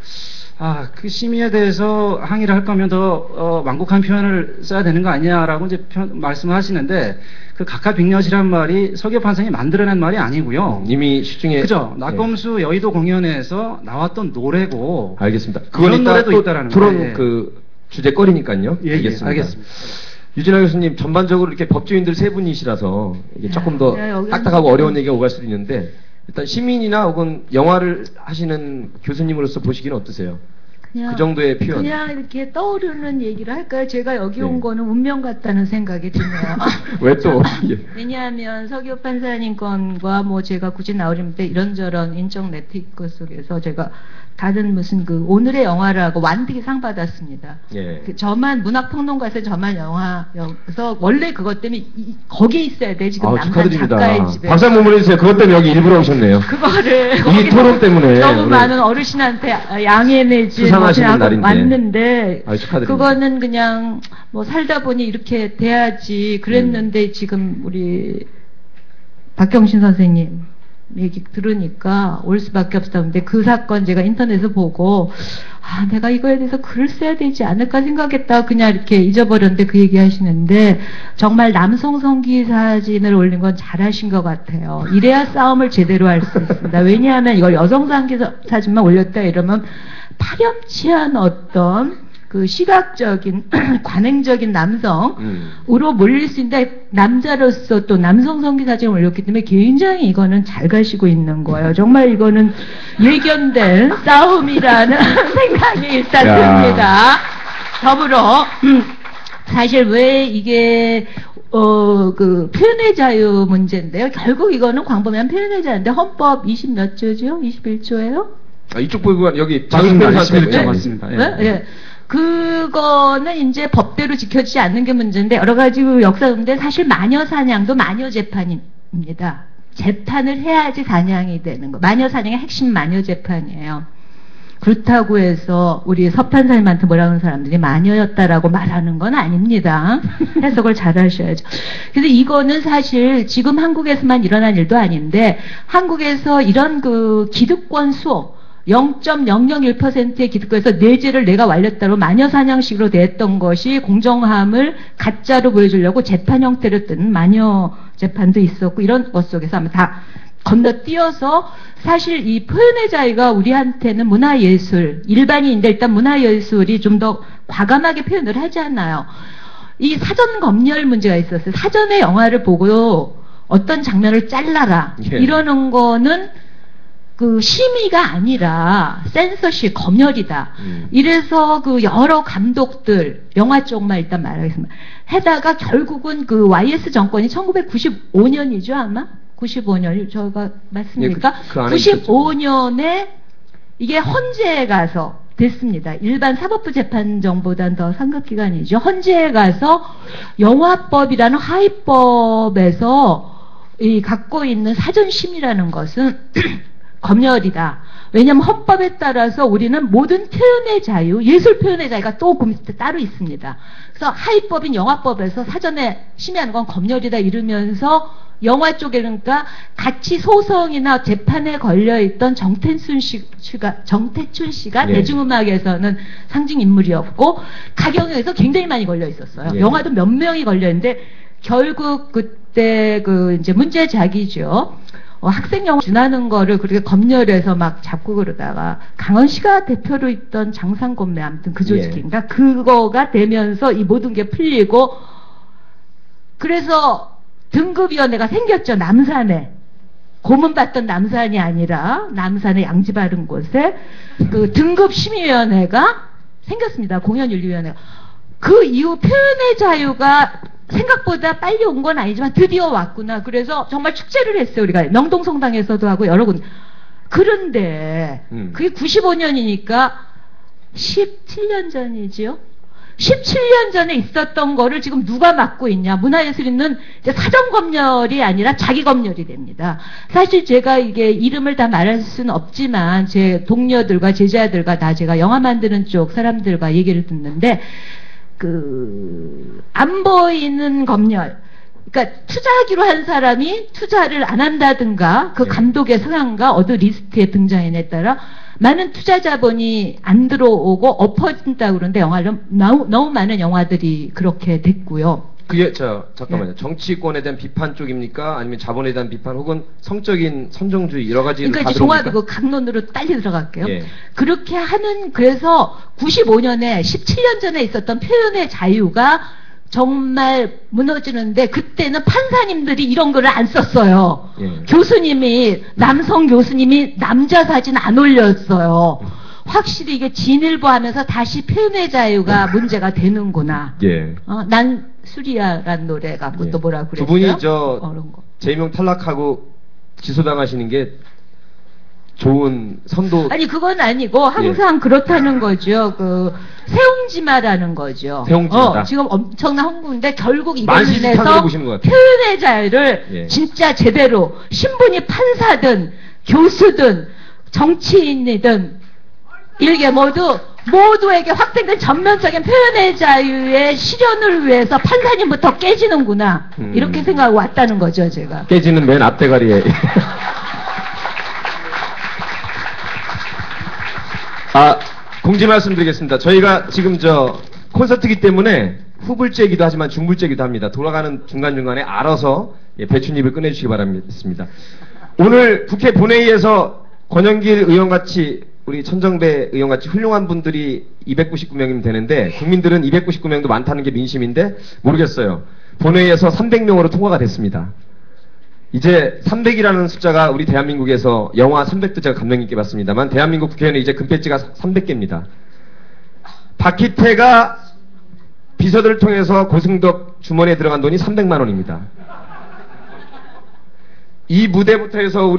그 심의에 대해서 항의를 할 거면 더 완곡한 표현을 써야 되는 거 아니냐라고 이제 말씀을 하시는데, 그 각하빅렬이란 말이 서기호 판사님이 만들어낸 말이 아니고요. 이미 시중에 그죠? 낙검수 여의도 공연회에서 나왔던 노래고. 알겠습니다. 그건 이따 노래도 또 있다라는 토론 거예요. 그 주제거리니까요. 예, 알겠습니다. 알겠습니다. 유진아 교수님, 전반적으로 이렇게 법조인들 세 분이시라서 이게 조금 더 딱딱하고 어려운 얘기가 오갈 수도 있는데, 일단 시민이나 혹은 영화를 하시는 교수님으로서 보시기는 어떠세요? 그 정도의 표현. 그냥 이렇게 떠오르는 얘기를 할까요? 제가 여기 온 거는 운명 같다는 생각이 드네요. 왜 또? 예. 왜냐하면 서기호 판사님 건과 뭐 제가 굳이 나오는데 이런저런 인적 네트워크 속에서 제가 다른 무슨 그 오늘의 영화라고 완득이 상 받았습니다. 예. 저만 문학평론가에서 저만 영화여서 원래 그것 때문에 거기에 있어야 돼. 지금 남산 작가의 집에. 박수 한번 보내주세요. 그것 때문에 여기 일부러 오셨네요. 그거를 이 토론 때문에 너무 많은 어르신한테 양해 내지 수상하시는 날인데 왔는데 축하드립니다. 그거는 그냥 뭐 살다 보니 이렇게 돼야지 그랬는데 지금 우리 박경신 선생님 얘기 들으니까 올 수밖에 없었는데, 그 사건 제가 인터넷에서 보고 내가 이거에 대해서 글을 써야 되지 않을까 생각했다 그냥 이렇게 잊어버렸는데, 그 얘기 하시는데 정말 남성 성기 사진을 올린 건 잘하신 것 같아요. 이래야 싸움을 제대로 할 수 있습니다. 왜냐하면 이걸 여성 성기 사진만 올렸다 이러면 파렴치한 어떤 그 시각적인 관행적인 남성으로 몰릴 수 있는데, 남자로서 또 남성 성기 사진을 올렸기 때문에 굉장히 이거는 잘 가시고 있는 거예요. 정말 이거는 예견된 싸움이라는 생각이 일단 듭니다. 더불어 사실 왜 이게 그 표현의 자유 문제인데요. 결국 이거는 광범위한 표현의 자유인데, 헌법 20 몇 조죠? 21조예요? 이쪽 보고 여기 맞습니다. 네. 맞습니다. 네? 예. 그거는 이제 법대로 지켜지지 않는 게 문제인데, 여러 가지 역사인데, 사실 마녀 사냥도 마녀 재판입니다. 재판을 해야지 사냥이 되는 거. 마녀 사냥의 핵심 마녀 재판이에요. 그렇다고 해서 우리 서판사님한테 뭐라 하는 사람들이 마녀였다라고 말하는 건 아닙니다. 해석을 잘 하셔야죠. 그래서 이거는 사실 지금 한국에서만 일어난 일도 아닌데, 한국에서 이런 그 기득권 수호 0.001%의 기득권에서 뇌죄를 내가 완렸다로 마녀사냥식으로 냈던 것이 공정함을 가짜로 보여주려고 재판 형태로 뜬 마녀 재판도 있었고, 이런 것 속에서 아마 다 건너뛰어서 사실 이 표현의 자유가 우리한테는 문화예술, 일반인인데 일단 문화예술이 좀 더 과감하게 표현을 하지 않나요? 이 사전 검열 문제가 있었어요. 사전에 영화를 보고 어떤 장면을 잘라라 이러는 거는 그 심의가 아니라 센서십 검열이다. 이래서 그 여러 감독들, 영화 쪽만 일단 말하겠습니다. 해다가 결국은 그 YS 정권이 1995년이죠 아마? 95년, 저가 맞습니까? 그 95년에 이게 헌재에 가서 됐습니다. 일반 사법부 재판정보다는 더 상급기관이죠. 헌재에 가서 영화법이라는 하위법에서 이 갖고 있는 사전심의라는 것은 검열이다. 왜냐하면 헌법에 따라서 우리는 모든 표현의 자유, 예술 표현의 자유가 또 그 밑에 따로 있습니다. 그래서 하위법인 영화법에서 사전에 심의하는 건 검열이다 이러면서 영화 쪽에 그러니까 같이 소송이나 재판에 걸려있던 정태춘 씨가 네. 대중음악에서는 상징 인물이었고 가경에서 굉장히 많이 걸려 있었어요. 네. 영화도 몇 명이 걸려 있는데 결국 그때 그 이제 문제작이죠. 학생 영화 준하는 거를 그렇게 검열해서 막 잡고 그러다가 강원 씨가 대표로 있던 장상곤매 아무튼 그 조직인가 그거가 되면서 이 모든 게 풀리고 그래서 등급위원회가 생겼죠. 남산에 고문받던 남산이 아니라 남산의 양지 바른 곳에 그 등급심의위원회가 생겼습니다. 공연윤리위원회가. 그 이후 표현의 자유가 생각보다 빨리 온 건 아니지만 드디어 왔구나. 그래서 정말 축제를 했어요. 우리가 명동성당에서도 하고 여러 군. 그런데 그게 95년이니까 17년 전이지요. 17년 전에 있었던 거를 지금 누가 맡고 있냐. 문화예술인은 이제 사전검열이 아니라 자기검열이 됩니다. 사실 제가 이게 이름을 다 말할 수는 없지만 제 동료들과 제자들과 다 제가 영화 만드는 쪽 사람들과 얘기를 듣는데 안 보이는 검열, 그러니까 투자하기로 한 사람이 투자를 안 한다든가 그 감독의 성향과 어느 리스트에 등장인에 따라 많은 투자 자본이 안 들어오고 엎어진다고 그러는데 영화를 너무 많은 영화들이 그렇게 됐고요. 그게 잠깐만요. 정치권에 대한 비판 쪽입니까? 아니면 자본에 대한 비판 혹은 성적인 선정주의 여러 가지를 그러니까 다 이제 들어옵니까? 종합이고 강론으로 빨리 들어갈게요. 예. 그렇게 하는 그래서 95년에 17년 전에 있었던 표현의 자유가 정말 무너지는데 그때는 판사님들이 이런 거를 안 썼어요. 예. 교수님이 남성 교수님이 남자 사진 안 올렸어요. 확실히 이게 진일보 하면서 다시 표현의 자유가 문제가 되는구나. 예. 난 수리야라는 노래 갖고 또 뭐라 그랬어요? 두 분이 그런 거. 제명 탈락하고 기소당하시는 게 좋은 선도. 아니 그건 아니고 항상 그렇다는 거죠. 그 세옹지마라는 거죠. 세옹지마다. 지금 엄청난 홍보인데 결국 이걸로 만시지탄으로 인해서 보시는 것 같아요. 표현의 자유를 진짜 제대로 신분이 판사든 교수든 정치인이든 일개 모두에게 확대된 전면적인 표현의 자유의 실현을 위해서 판사님부터 깨지는구나 이렇게 생각하고 왔다는 거죠 제가. 깨지는 맨 앞대가리에. 공지 말씀드리겠습니다. 저희가 지금 콘서트이기 때문에 후불제이기도 하지만 중불제이기도 합니다. 돌아가는 중간중간에 알아서 배춧잎을 꺼내주시기 바랍니다. 오늘 국회 본회의에서 권영길 의원같이 우리 천정배 의원같이 훌륭한 분들이 299명이면 되는데 국민들은 299명도 많다는 게 민심인데 모르겠어요. 본회의에서 300명으로 통과가 됐습니다. 이제 300이라는 숫자가 우리 대한민국에서 영화 300도 제가 감명 있게 봤습니다만 대한민국 국회의원은 이제 금배지가 300개입니다. 박희태가 비서들을 통해서 고승덕 주머니에 들어간 돈이 300만 원입니다. 이 무대부터 해서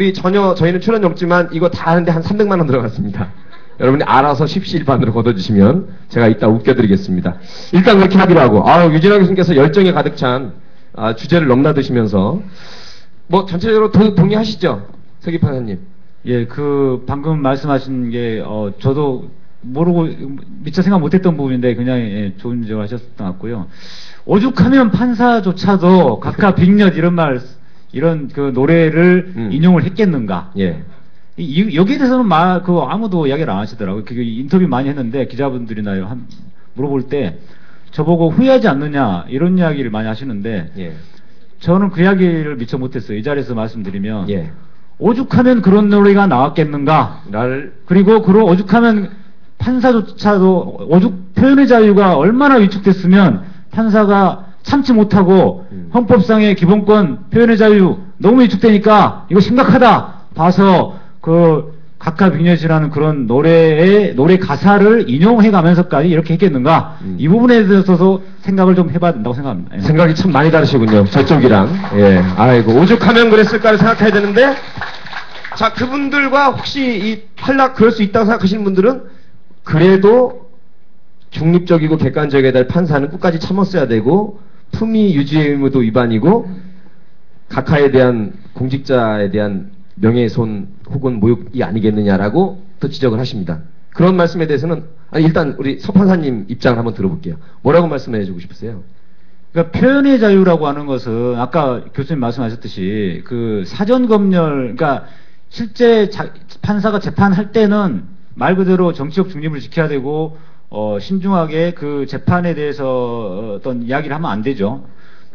저희는 출연이 없지만 이거 다 하는데 한 300만 원 들어갔습니다. 여러분이 알아서 십시일반으로 걷어주시면 제가 이따 웃겨드리겠습니다. 일단 그렇게 하기로 하고 유진아 교수님께서 열정에 가득 찬 주제를 넘나드시면서 전체적으로 동의하시죠? 서기 판사님. 예, 방금 말씀하신 게, 저도 모르고, 미처 생각 못했던 부분인데, 그냥, 좋은 지적을 하셨던 것 같고요. 오죽하면 판사조차도 각하 빅엿 이런 그 노래를 인용을 했겠는가. 예. 여기에 대해서는 아무도 이야기를 안 하시더라고요. 인터뷰 많이 했는데, 기자분들이나 물어볼 때, 저보고 후회하지 않느냐, 이런 이야기를 많이 하시는데, 예. 저는 그 이야기를 미처 못했어요. 이 자리에서 말씀드리면 오죽하면 그런 노래가 나왔겠는가 그리고 오죽하면 판사조차도 표현의 자유가 얼마나 위축됐으면 판사가 참지 못하고 헌법상의 기본권 표현의 자유 너무 위축되니까 이거 심각하다 봐서 각하 빅엿이라는 그런 노래 가사를 인용해가면서까지 이렇게 했겠는가 이 부분에 대해서도 생각을 좀 해봐야 된다고 생각합니다. 생각이 참 많이 다르시군요. 저쪽이랑. 오죽하면 그랬을까를 생각해야 되는데 그분들과 혹시 그럴 수 있다고 생각하시는 분들은 그래도 중립적이고 객관적이어야 될 판사는 끝까지 참았어야 되고 품위 유지의 의무도 위반이고 각하에 대한 공직자에 대한 명예훼손 혹은 모욕이 아니겠느냐라고 또 지적을 하십니다. 그런 말씀에 대해서는 일단 우리 서 판사님 입장을 한번 들어볼게요. 뭐라고 말씀해 주고 싶으세요? 그러니까 표현의 자유라고 하는 것은 아까 교수님 말씀하셨듯이 사전 검열, 그러니까 실제 판사가 재판할 때는 말 그대로 정치적 중립을 지켜야 되고 신중하게 재판에 대해서 어떤 이야기를 하면 안 되죠.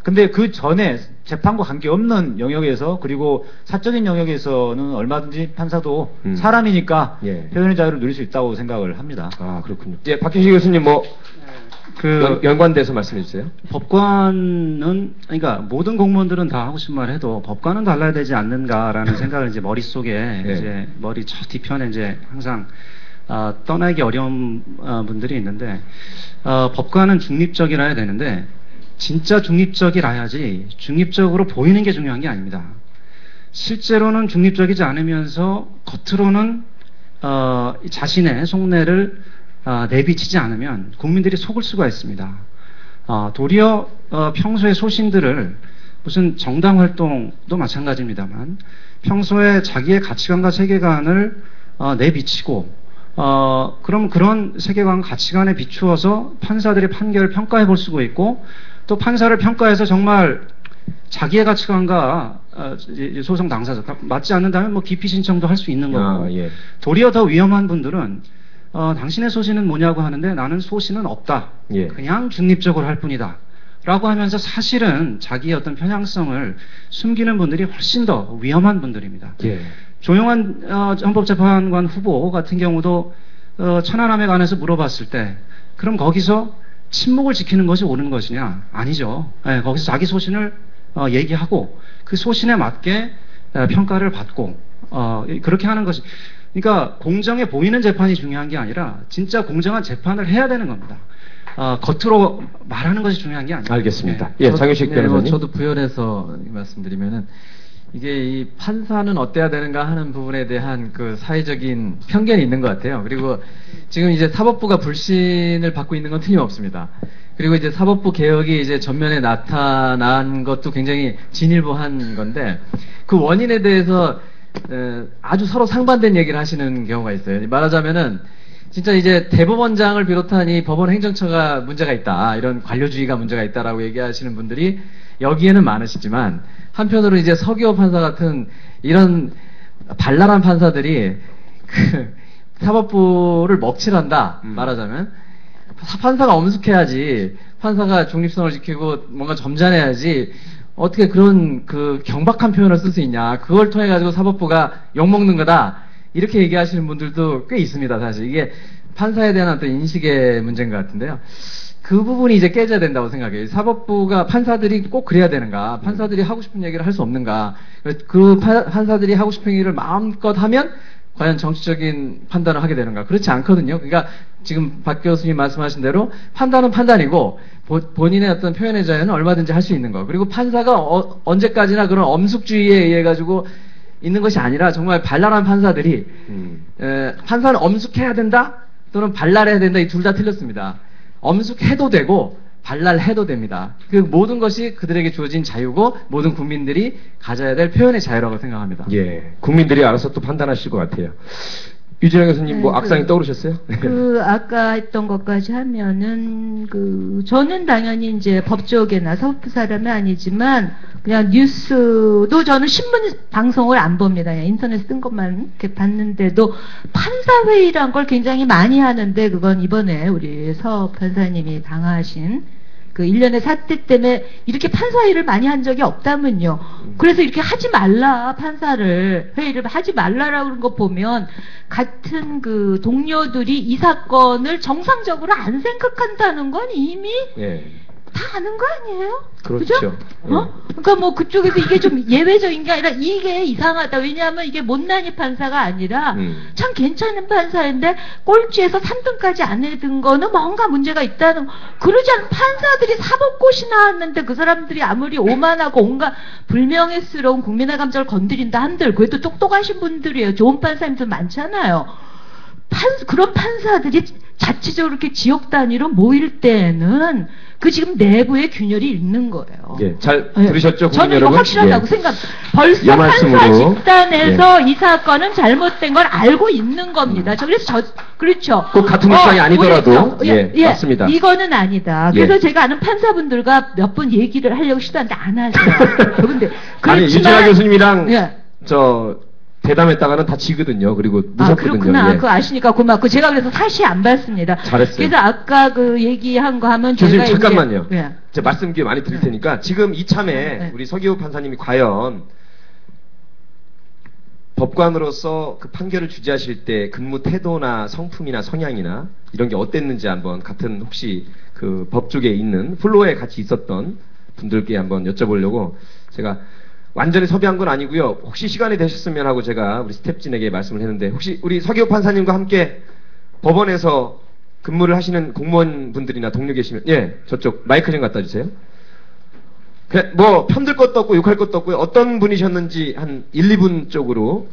근데 그 전에 재판과 관계없는 영역에서 그리고 사적인 영역에서는 얼마든지 판사도 사람이니까 표현의 자유를 누릴 수 있다고 생각을 합니다. 그렇군요. 박형식 교수님 연관돼서 말씀해 주세요. 법관은 그러니까 모든 공무원들은 다 하고 싶은 말 해도 법관은 달라야 되지 않는가라는 생각을 이제 머릿속에 이제 머리 저 뒤편에 이제 항상 떠나기 어려운 분들이 있는데 법관은 중립적이라 해야 되는데 진짜 중립적이라야지 중립적으로 보이는 게 중요한 게 아닙니다. 실제로는 중립적이지 않으면서 겉으로는 자신의 속내를 내비치지 않으면 국민들이 속을 수가 있습니다. 도리어 평소에 소신들을 무슨 정당 활동도 마찬가지입니다만 평소에 자기의 가치관과 세계관을 내비치고 그럼 그런 세계관 가치관에 비추어서 판사들의 판결을 평가해 볼 수가 있고 또 판사를 평가해서 정말 자기의 가치관과 소송 당사자 맞지 않는다면 뭐 기피 신청도 할 수 있는 거고 예. 도리어 더 위험한 분들은 당신의 소신은 뭐냐고 하는데 나는 소신은 없다. 예. 그냥 중립적으로 할 뿐이다. 라고 하면서 사실은 자기의 어떤 편향성을 숨기는 분들이 훨씬 더 위험한 분들입니다. 예. 조용한 헌법재판관 후보 같은 경우도 천안함에 관해서 물어봤을 때 그럼 거기서 침묵을 지키는 것이 옳은 것이냐? 아니죠. 예, 거기서 자기 소신을 얘기하고 그 소신에 맞게 평가를 받고 그렇게 하는 것이 그러니까 공정해 보이는 재판이 중요한 게 아니라 진짜 공정한 재판을 해야 되는 겁니다. 겉으로 말하는 것이 중요한 게 아니에요. 알겠습니다. 예, 장윤식 변호사님. 저도 부연해서 말씀드리면은 이게 이 판사는 어때야 되는가 하는 부분에 대한 그 사회적인 편견이 있는 것 같아요. 그리고 지금 이제 사법부가 불신을 받고 있는 건 틀림없습니다. 그리고 이제 사법부 개혁이 이제 전면에 나타난 것도 굉장히 진일보한 건데 그 원인에 대해서 아주 서로 상반된 얘기를 하시는 경우가 있어요. 말하자면은 진짜 이제 대법원장을 비롯한 이 법원 행정처가 문제가 있다, 이런 관료주의가 문제가 있다라고 얘기하시는 분들이 여기에는 많으시지만 한편으로 이제 서기호 판사 같은 이런 발랄한 판사들이 그 사법부를 먹칠한다 말하자면 판사가 엄숙해야지, 판사가 중립성을 지키고 뭔가 점잖해야지 어떻게 그런 그 경박한 표현을 쓸 수 있냐, 그걸 통해 가지고 사법부가 욕먹는 거다, 이렇게 얘기하시는 분들도 꽤 있습니다. 사실 이게 판사에 대한 어떤 인식의 문제인 것 같은데요. 그 부분이 이제 깨져야 된다고 생각해요. 사법부가 판사들이 꼭 그래야 되는가, 판사들이 하고 싶은 얘기를 할 수 없는가, 그 판사들이 하고 싶은 얘기를 마음껏 하면 과연 정치적인 판단을 하게 되는가. 그렇지 않거든요. 그러니까 지금 박 교수님 말씀하신 대로 판단은 판단이고 본인의 어떤 표현의 자유는 얼마든지 할 수 있는 거, 그리고 판사가 언제까지나 그런 엄숙주의에 의해 가지고 있는 것이 아니라 정말 발랄한 판사들이 판사는 엄숙해야 된다 또는 발랄해야 된다, 이 둘 다 틀렸습니다. 엄숙해도 되고 발랄해도 됩니다. 그 모든 것이 그들에게 주어진 자유고 모든 국민들이 가져야 될 표현의 자유라고 생각합니다. 예, 국민들이 알아서 또 판단하실 것 같아요. 유진영 교수님 뭐 악상이 떠오르셨어요? 아까 했던 것까지 하면은 저는 당연히 이제 법조계나 사법부 사람이 아니지만 그냥 뉴스도 저는 신문 방송을 안 봅니다. 그냥 인터넷에 뜬 것만 이렇게 봤는데도 판사회의란 걸 굉장히 많이 하는데 그건 이번에 우리 서 판사님이 당하신 그 일련의 사태 때문에 이렇게 판사회의를 많이 한 적이 없다면요. 그래서 이렇게 하지 말라, 회의를 하지 말라라고 그런 거 보면 같은 그 동료들이 이 사건을 정상적으로 안 생각한다는 건 이미 다 아는 거 아니에요? 그렇죠. 그죠? 그러니까 뭐 그쪽에서 이게 좀 예외적인 게 아니라 이게 이상하다. 왜냐하면 이게 못난이 판사가 아니라 참 괜찮은 판사인데 꼴찌에서 3등까지 안 해든 거는 뭔가 문제가 있다는 거. 그러지 않은 판사들이 사법고시 나왔는데 그 사람들이 아무리 오만하고 온갖 불명예스러운 국민의 감정을 건드린다 한들 그래도 똑똑하신 분들이에요. 좋은 판사님들 많잖아요. 그런 판사들이 자체적으로 이렇게 지역 단위로 모일 때는 그 지금 내부의 균열이 있는 거예요. 예, 잘 들으셨죠, 국민 저는 여러분? 이거 확실하다고 생각합니다. 벌써 말씀으로, 판사 집단에서 이 사건은 잘못된 걸 알고 있는 겁니다. 그래서 그렇죠. 꼭 같은 입장이 아니더라도 맞습니다. 이거는 아니다. 그래서 제가 아는 판사분들과 몇 번 얘기를 하려고 시도하는데 안 하세요. 그런데 아니 유진아 교수님이랑 대담했다가는 다 지거든요. 그리고 무섭거든요. 그렇구나. 그거 아시니까 고맙고 제가 그래서 사실 안 봤습니다. 잘했어요. 그래서 아까 그 얘기한 거 하면 교수님 제가 잠깐만요. 제가 말씀 기회 많이 드릴 테니까 지금 이참에 우리 서기호 판사님이 과연 법관으로서 그 판결을 주재하실 때 근무 태도나 성품이나 성향이나 이런 게 어땠는지 한번 같은 혹시 그 법 쪽에 있는 플로어에 같이 있었던 분들께 한번 여쭤보려고 제가 완전히 섭외한 건 아니고요. 혹시 시간이 되셨으면 하고 제가 우리 스텝진에게 말씀을 했는데 혹시 우리 서기호 판사님과 함께 법원에서 근무를 하시는 공무원분들이나 동료 계시면 저쪽 마이크 좀 갖다 주세요. 뭐 편들 것도 없고 욕할 것도 없고요. 어떤 분이셨는지 한 1, 2분 쪽으로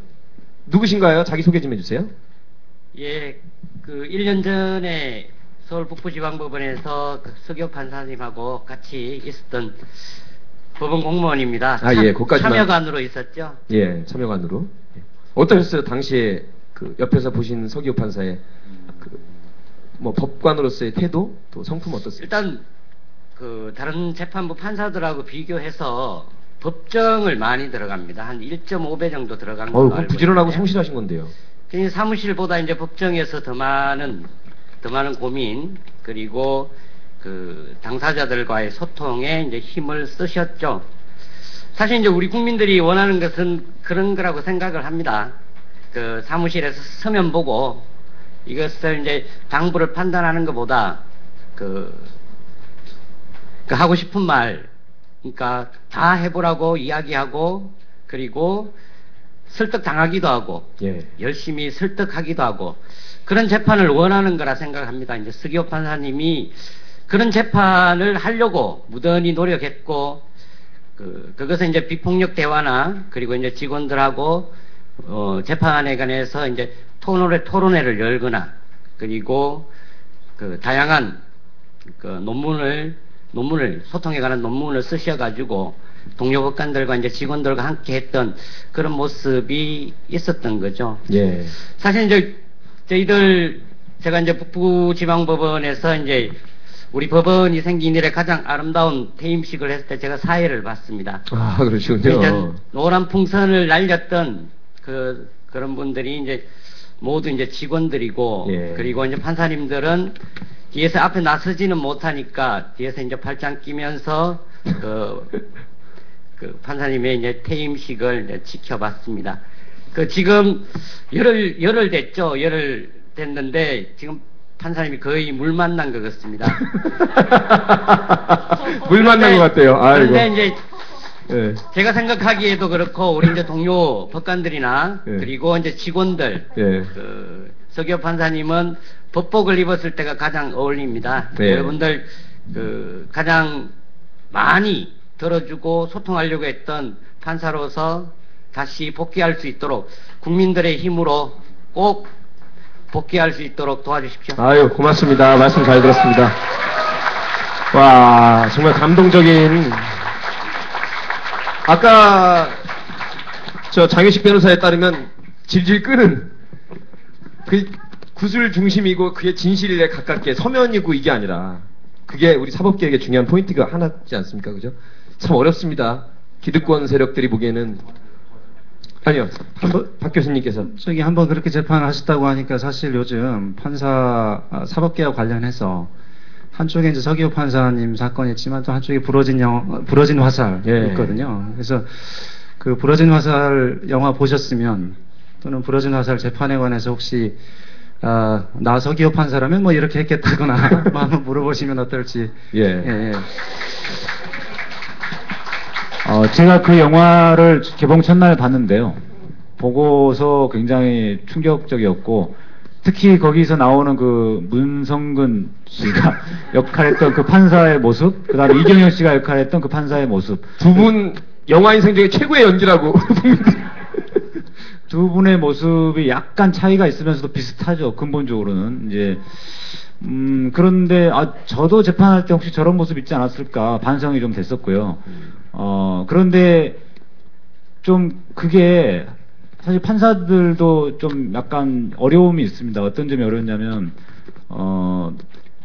누구신가요? 자기 소개 좀 해주세요. 예, 그 1년 전에 서울 북부지방법원에서 그 서기호 판사님하고 같이 있었던 법원 공무원입니다. 거기까지만. 참여관으로 있었죠. 참여관으로. 어떠셨어요? 당시에 그 옆에서 보신 서기호 판사의 뭐 법관으로서의 태도, 또 성품 어떻습니까? 일단 그 다른 재판부 판사들하고 비교해서 법정을 많이 들어갑니다. 한 1.5배 정도 들어간 걸로 그럼 알고 부지런하고 있는데. 성실하신 건데요. 그러니까 사무실보다 이제 법정에서 더 많은 고민, 그리고 그 당사자들과의 소통에 이제 힘을 쓰셨죠. 사실 이제 우리 국민들이 원하는 것은 그런 거라고 생각을 합니다. 그 사무실에서 서면 보고 이것을 이제 당부를 판단하는 것보다 그 하고 싶은 말, 그러니까 다 해보라고 이야기하고, 그리고 설득당하기도 하고, 예. 열심히 설득하기도 하고, 그런 재판을 원하는 거라 생각합니다. 이제 서기호 판사님이 그런 재판을 하려고 무던히 노력했고, 그것은 이제 비폭력 대화나, 그리고 이제 직원들하고, 재판에 관해서 이제 토론회를 열거나, 그리고 그 다양한 그 논문을 소통에 관한 논문을 쓰셔가지고 동료 법관들과 이제 직원들과 함께 했던 그런 모습이 있었던 거죠. 예. 사실 이제 제가 이제 북부지방법원에서 이제 우리 법원이 생긴 이래 가장 아름다운 퇴임식을 했을 때 제가 사회를 봤습니다. 아, 그러시군요. 이제 노란 풍선을 날렸던 그런 분들이 이제 모두 이제 직원들이고, 예. 그리고 이제 판사님들은 뒤에서 앞에 나서지는 못하니까 뒤에서 이제 팔짱 끼면서 그 판사님의 이제 퇴임식을 이제 지켜봤습니다. 지금 열흘 됐죠. 열흘 됐는데 지금 판사님이 거의 물 만난 것 같습니다. 물 만난 것 같아요. 아이고. 그런데 이제 예. 제가 생각하기에도 그렇고 우리 이제 동료 법관들이나 예. 그리고 이제 직원들, 예. 서기호 판사님은 법복을 입었을 때가 가장 어울립니다. 네. 여러분들 가장 많이 들어주고 소통하려고 했던 판사로서 다시 복귀할 수 있도록 국민들의 힘으로 꼭 복귀할 수 있도록 도와주십시오. 아유, 고맙습니다. 말씀 잘 들었습니다. 와, 정말 감동적인. 아까 저 장유식 변호사에 따르면 질질 끄는 그 구술 중심이고 그게 진실에 가깝게 서면이고 이게 아니라 그게 우리 사법개혁의 중요한 포인트가 하나지 않습니까? 그죠? 참 어렵습니다. 기득권 세력들이 보기에는. 아니요. 박 교수님께서. 저기 한번 그렇게 재판을 하셨다고 하니까 사실 요즘 사법개혁 관련해서 한쪽에 이제 서기호 판사님 사건이 있지만 또 한쪽에 부러진 화살 예. 있거든요. 그래서 그 부러진 화살 영화 보셨으면 또는 부러진 화살 재판에 관해서 혹시 나 서기호 판사라면 뭐 이렇게 했겠다거나 뭐 한번 물어보시면 어떨지. 예. 예. 제가 그 영화를 개봉 첫날 봤는데요. 보고서 굉장히 충격적이었고, 특히 거기서 나오는 그 문성근 씨가 역할했던 그 판사의 모습, 그 다음에 이경영 씨가 역할했던 그 판사의 모습. 두 분 영화 인생 중에 최고의 연기라고. 두 분의 모습이 약간 차이가 있으면서도 비슷하죠. 근본적으로는. 이제, 그런데, 저도 재판할 때 혹시 저런 모습 있지 않았을까 반성이 좀 됐었고요. 그런데 좀 그게 사실 판사들도 좀 약간 어려움이 있습니다. 어떤 점이 어려웠냐면,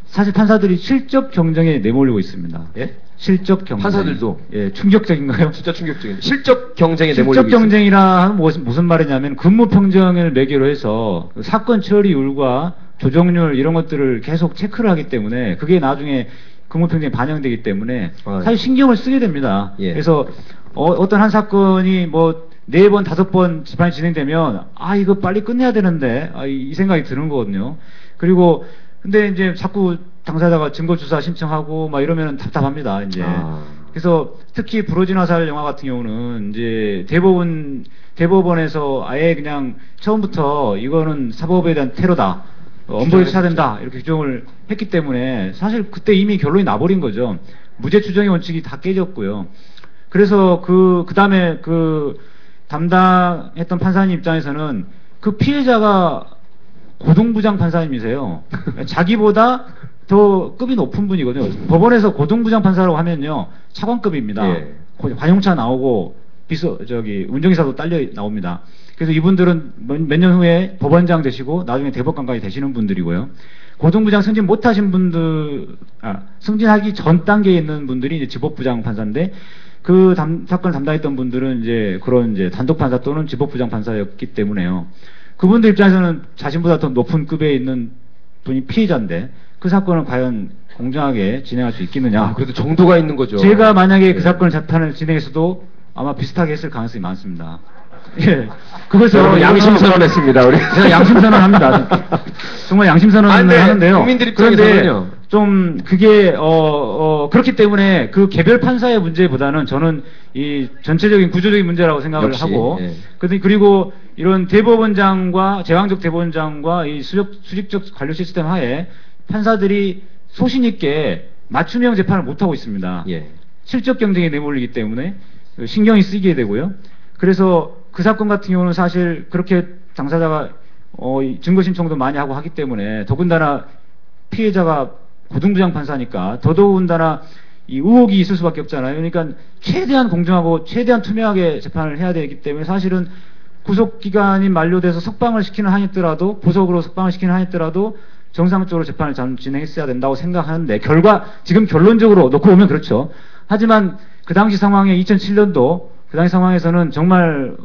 사실 판사들이 실적 경쟁에 내몰리고 있습니다. 예? 실적 경쟁. 판사들도? 예, 충격적인가요? 진짜 충격적인. 실적 경쟁에 내몰리고 실적 경쟁이라 하면 무슨 말이냐면 근무 평정을 매개로 해서 사건 처리율과 조정률 이런 것들을 계속 체크를 하기 때문에 그게 나중에 근무 평정에 반영되기 때문에 사실 신경을 쓰게 됩니다. 예. 그래서 어떤 한 사건이 뭐 4번, 5번 재판이 진행되면 이거 빨리 끝내야 되는데 이 생각이 드는 거거든요. 그리고 근데 이제 자꾸 당사자가 증거주사 신청하고 막 이러면 답답합니다. 이제. 그래서 특히 부러진 화살 영화 같은 경우는 이제 대법원에서 아예 그냥 처음부터 이거는 사법에 대한 테러다. 엄벌을 쳐야 된다. 이렇게 규정을 했기 때문에 사실 그때 이미 결론이 나버린 거죠. 무죄 추정의 원칙이 다 깨졌고요. 그래서 그 다음에 담당했던 판사님 입장에서는 그 피해자가 고등부장 판사님이세요. 자기보다 더 급이 높은 분이거든요. 법원에서 고등부장 판사라고 하면요, 차관급입니다. 예. 관용차 나오고 운전기사도 딸려 나옵니다. 그래서 이분들은 몇 년 후에 법원장 되시고 나중에 대법관까지 되시는 분들이고요. 고등부장 승진 못하신 분들, 승진하기 전 단계에 있는 분들이 이제 지법부장 판사인데, 그 사건을 담당했던 분들은 이제 그런 이제 단독 판사 또는 지법부장 판사였기 때문에요. 그분들 입장에서는 자신보다 더 높은 급에 있는 분이 피해자인데 그 사건을 과연 공정하게 진행할 수 있겠느냐. 아, 그래도 정도가 있는 거죠. 제가 만약에 그 사건을 재판을 진행했어도 아마 비슷하게 했을 가능성이 많습니다. 예. 그것을 양심선언했습니다, 우리. 제가 양심선언합니다. 정말 양심선언을 하는데요. 국민들 입장에서는요. 좀 그게 그렇기 때문에 그 개별 판사의 문제보다는 저는 이 전체적인 구조적인 문제라고 생각을 역시, 하고 예. 그리고 이런 대법원장과 제왕적 대법원장과 이 수직적 관료 시스템 하에 판사들이 소신 있게 맞춤형 재판을 못 하고 있습니다. 예. 실적 경쟁에 내몰리기 때문에 신경이 쓰이게 되고요. 그래서 그 사건 같은 경우는 사실 그렇게 당사자가 증거 신청도 많이 하고 하기 때문에 더군다나 피해자가 고등부장 판사니까 더더군다나 이 의혹이 있을 수밖에 없잖아요. 그러니까 최대한 공정하고 최대한 투명하게 재판을 해야 되기 때문에 사실은 구속기간이 만료돼서 석방을 시키는 한이더라도 보석으로 석방을 시키는 한이더라도 정상적으로 재판을 잘 진행했어야 된다고 생각하는데 지금 결론적으로 놓고 보면 그렇죠. 하지만 그 당시 상황에 2007년도 그 당시 상황에서는 정말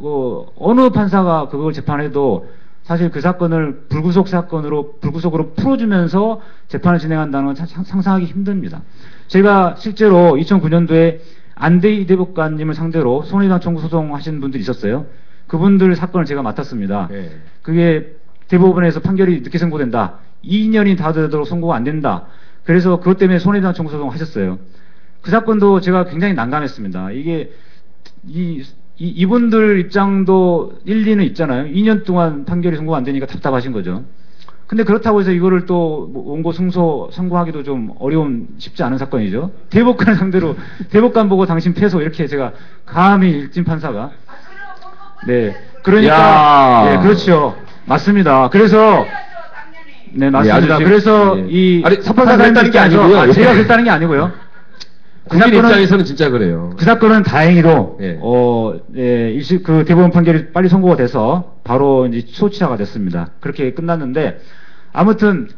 어느 판사가 그걸 재판해도 사실 그 사건을 불구속으로 풀어주면서 재판을 진행한다는 건 상상하기 힘듭니다. 제가 실제로 2009년도에 안대희 대법관님을 상대로 손해배상 청구 소송하신 분들이 있었어요. 그분들 사건을 제가 맡았습니다. 네. 그게 대법원에서 판결이 늦게 선고된다. 2년이 다 되도록 선고가 안 된다. 그래서 그것 때문에 손해배상 청구 소송 하셨어요. 그 사건도 제가 굉장히 난감했습니다. 이게 이분들 입장도 일리는 있잖아요. 2년 동안 판결이 선고가 안 되니까 답답하신 거죠. 근데 그렇다고 해서 이거를 또 원고 승소 선고하기도 좀 쉽지 않은 사건이죠. 대법관을 상대로 대법관 보고 당신 패소 이렇게 제가 감히 일진 판사가 네 그러니까 네 그렇죠 맞습니다. 그래서 네 맞습니다. 그래서 이 아니 사판사가 했다는 게 아니고요. 제가 그랬다는 게 아니고요. 국민 입장에서는 진짜 그래요. 그 사건은 다행히도 예. 그 대법원 판결이 빨리 선고가 돼서 바로 이제 소치하가 됐습니다. 그렇게 끝났는데 아무튼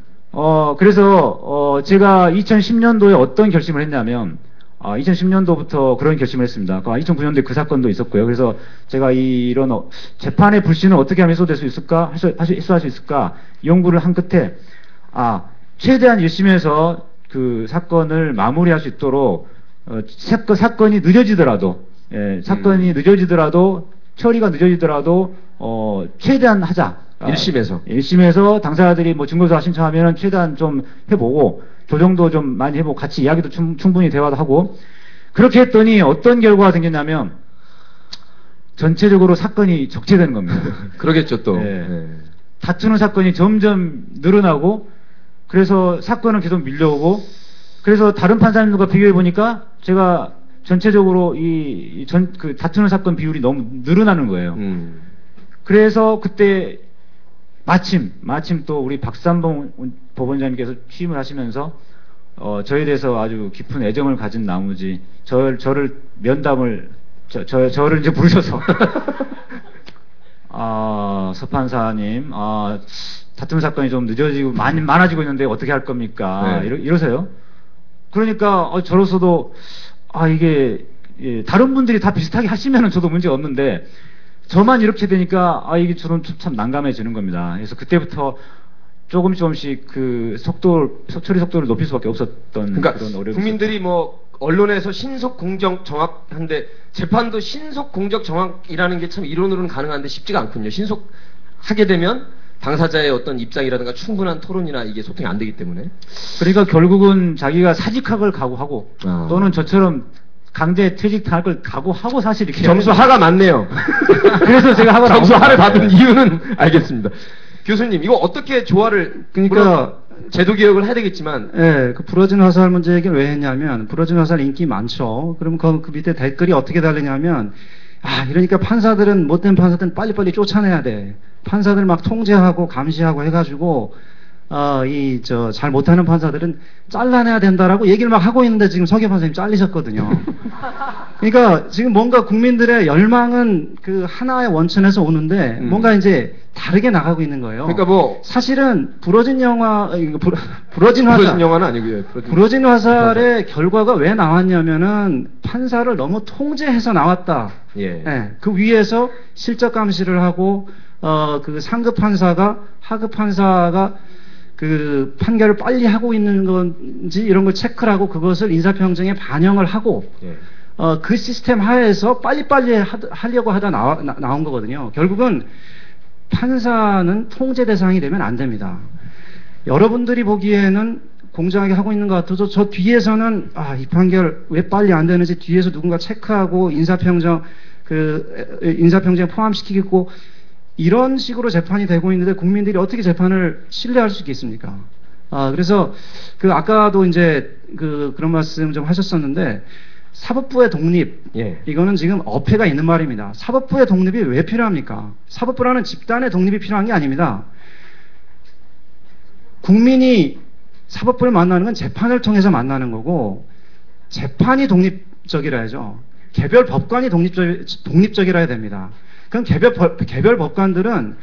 그래서 제가 2010년도에 어떤 결심을 했냐면 2010년도부터 그런 결심을 했습니다. 2009년도에 그 사건도 있었고요. 그래서 제가 이런 재판의 불신을 어떻게 하면 해소될 수 있을까, 해소할 수 있을까 연구를 한 끝에 최대한 열심히 해서 그 사건을 마무리할 수 있도록 사건이 늦어지더라도 처리가 늦어지더라도 최대한 하자. 1심에서 당사자들이 뭐 증거조사 신청하면 최대한 좀 해보고 조정도 좀 많이 해보고 같이 이야기도 충분히 대화도 하고 그렇게 했더니 어떤 결과가 생겼냐면 전체적으로 사건이 적체되는 겁니다. 그러겠죠 또. 다투는 사건이 점점 늘어나고 그래서 사건은 계속 밀려오고 그래서 다른 판사님들과 비교해 보니까 제가 전체적으로 그 다투는 사건 비율이 너무 늘어나는 거예요. 그래서 그때 마침 또 우리 박삼봉 법원장님께서 취임을 하시면서 저에 대해서 아주 깊은 애정을 가진 나머지 저를 면담을 저를 이제 부르셔서 서판사님 다툼 사건이 좀 늦어지고 많아지고 있는데 어떻게 할 겁니까? 네. 이러세요. 그러니까 저로서도 이게 다른 분들이 다 비슷하게 하시면은 저도 문제 없는데 저만 이렇게 되니까 이게 저는 참 난감해지는 겁니다. 그래서 그때부터 조금씩 그 처리 속도를 높일 수밖에 없었던 그러니까 그런 어려움이 국민들이 있었죠. 뭐 언론에서 신속 공정 정확한데 재판도 신속 공정 정확이라는 게 참 이론으로는 가능한데 쉽지가 않군요. 신속 하게 되면 당사자의 어떤 입장이라든가 충분한 토론이나 이게 소통이 안 되기 때문에. 그러니까 결국은 자기가 사직학을 각오하고 또는 저처럼 강제 퇴직할 걸 각오하고 사실 이렇게 점수 하가 많네요. 그래서 제가 하가 점수 하를 받은 이유는 알겠습니다. 교수님 이거 어떻게 조화를 그러니까 제도 개혁을 해야 되겠지만 그 부러진 화살 문제 얘기를 왜 했냐면 부러진 화살 인기 많죠. 그럼 그 밑에 댓글이 어떻게 달리냐면 이러니까 못된 판사들은 빨리빨리 쫓아내야 돼. 판사들 막 통제하고 감시하고 해가지고 잘 못하는 판사들은 잘라내야 된다라고 얘기를 막 하고 있는데 지금 서기호 판사님 잘리셨거든요. 그러니까 지금 뭔가 국민들의 열망은 그 하나의 원천에서 오는데 뭔가 이제 다르게 나가고 있는 거예요. 그러니까 뭐 사실은 부러진 영화는 아니고요. 부러진 화살의 결과가 왜 나왔냐면은 판사를 너무 통제해서 나왔다. 예. 예, 그 위에서 실적 감시를 하고 그 상급 판사가 하급 판사가 그 판결을 빨리 하고 있는 건지 이런 걸 체크를 하고 그것을 인사평정에 반영을 하고 예. 그 시스템 하에서 빨리빨리 하려고 하다 나온 거거든요. 결국은 판사는 통제 대상이 되면 안 됩니다. 여러분들이 보기에는 공정하게 하고 있는 것 같아서 저 뒤에서는 이 판결 왜 빨리 안 되는지 뒤에서 누군가 체크하고 인사평정에 포함시키고 이런 식으로 재판이 되고 있는데 국민들이 어떻게 재판을 신뢰할 수 있겠습니까? 그래서 아까도 이제 그런 말씀 좀 하셨었는데 사법부의 독립, 예. 이거는 지금 어폐가 있는 말입니다. 사법부의 독립이 왜 필요합니까? 사법부라는 집단의 독립이 필요한 게 아닙니다. 국민이 사법부를 만나는 건 재판을 통해서 만나는 거고 재판이 독립적이라야죠. 개별 법관이 독립적이라야 됩니다. 그럼 개별 법관들은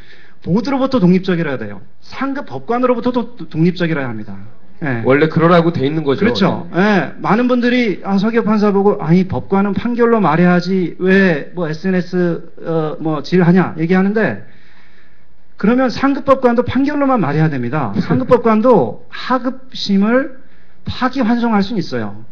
보드로부터 독립적이라야 돼요. 상급 법관으로부터도 독립적이라야 합니다. 예. 원래 그러라고 돼 있는 거죠. 그렇죠. 예. 많은 분들이 서기호 판사 보고 아니 법관은 판결로 말해야지 왜 뭐 SNS 질하냐 얘기하는데 그러면 상급 법관도 판결로만 말해야 됩니다. 상급 법관도 하급심을 파기환송할 수는 있어요.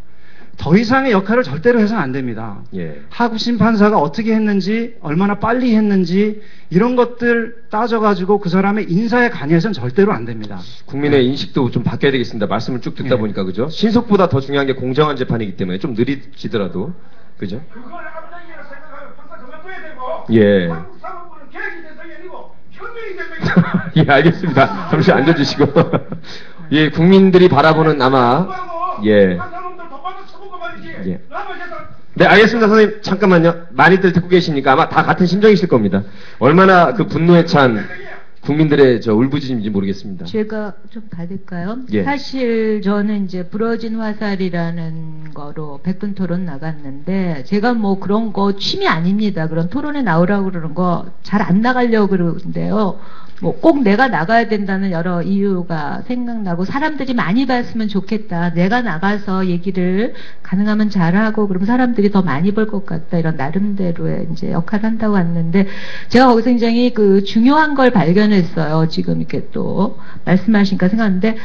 더 이상의 역할을 절대로 해서는 안 됩니다. 예. 하급심 판사가 어떻게 했는지, 얼마나 빨리 했는지 이런 것들 따져가지고 그 사람의 인사에 관여해서는 절대로 안 됩니다. 국민의 인식도 좀 바뀌어야 되겠습니다. 말씀을 쭉 듣다 보니까 그죠? 신속보다 더 중요한 게 공정한 재판이기 때문에 좀 느리지더라도 그죠? 그걸 앞당기라 생각하면 판사 그만둬야 되고. 예. 한국 사법부는 계획이 대상이 아니고 혁명이 대상이다. 예, 알겠습니다. 잠시 앉아주시고. 예, 국민들이 바라보는 아마 예. 예. 네, 알겠습니다. 선생님, 잠깐만요. 많이들 듣고 계시니까 아마 다 같은 심정이실 겁니다. 얼마나 그 분노에 찬 국민들의 울부짖음인지 모르겠습니다. 제가 좀 받을까요? 예. 사실 저는 이제 부러진 화살이라는 거로 100분 토론 나갔는데 제가 뭐 그런 거 취미 아닙니다. 그런 토론에 나오라고 그러는 거 잘 안 나가려고 그러는데요. 뭐 꼭 내가 나가야 된다는 여러 이유가 생각나고 사람들이 많이 봤으면 좋겠다. 내가 나가서 얘기를 가능하면 잘하고 그러면 사람들이 더 많이 볼 것 같다. 이런 나름대로의 이제 역할을 한다고 왔는데 제가 거기서 굉장히 중요한 걸 발견했어요. 지금 이렇게 또 말씀하시니까 생각하는데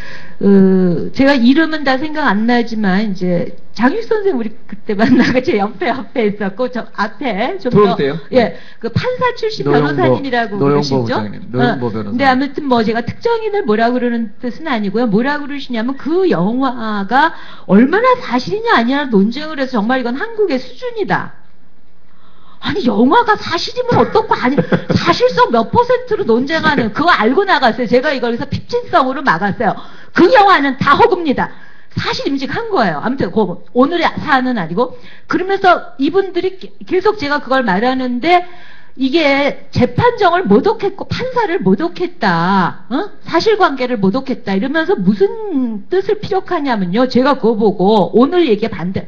제가 이름은 다 생각 안 나지만 이제 장윤 선생님 우리 그때 만나고 제 옆에 있었고 저 앞에 좀 더 예, 그 판사 출신 변호사님이라고 그러시죠? 노영보 변호사. 근데 아무튼 뭐 제가 특정인을 뭐라 그러는 뜻은 아니고요. 뭐라 그러시냐면 그 영화가 얼마나 사실이냐 아니냐 논쟁을 해서 정말 이건 한국의 수준이다. 아니 영화가 사실이면 어떻고 아니 사실성 몇 %로 논쟁하는 그거 알고 나갔어요. 제가 이걸 그래서 핍진성으로 막았어요. 그 영화는 다 허구입니다. 사실 임직한 거예요. 아무튼 오늘의 사안은 아니고 그러면서 이분들이 계속 제가 그걸 말하는데 이게 재판정을 모독했고 판사를 모독했다. 사실관계를 모독했다. 이러면서 무슨 뜻을 피력하냐면요. 제가 그거 보고 오늘 얘기에 반대.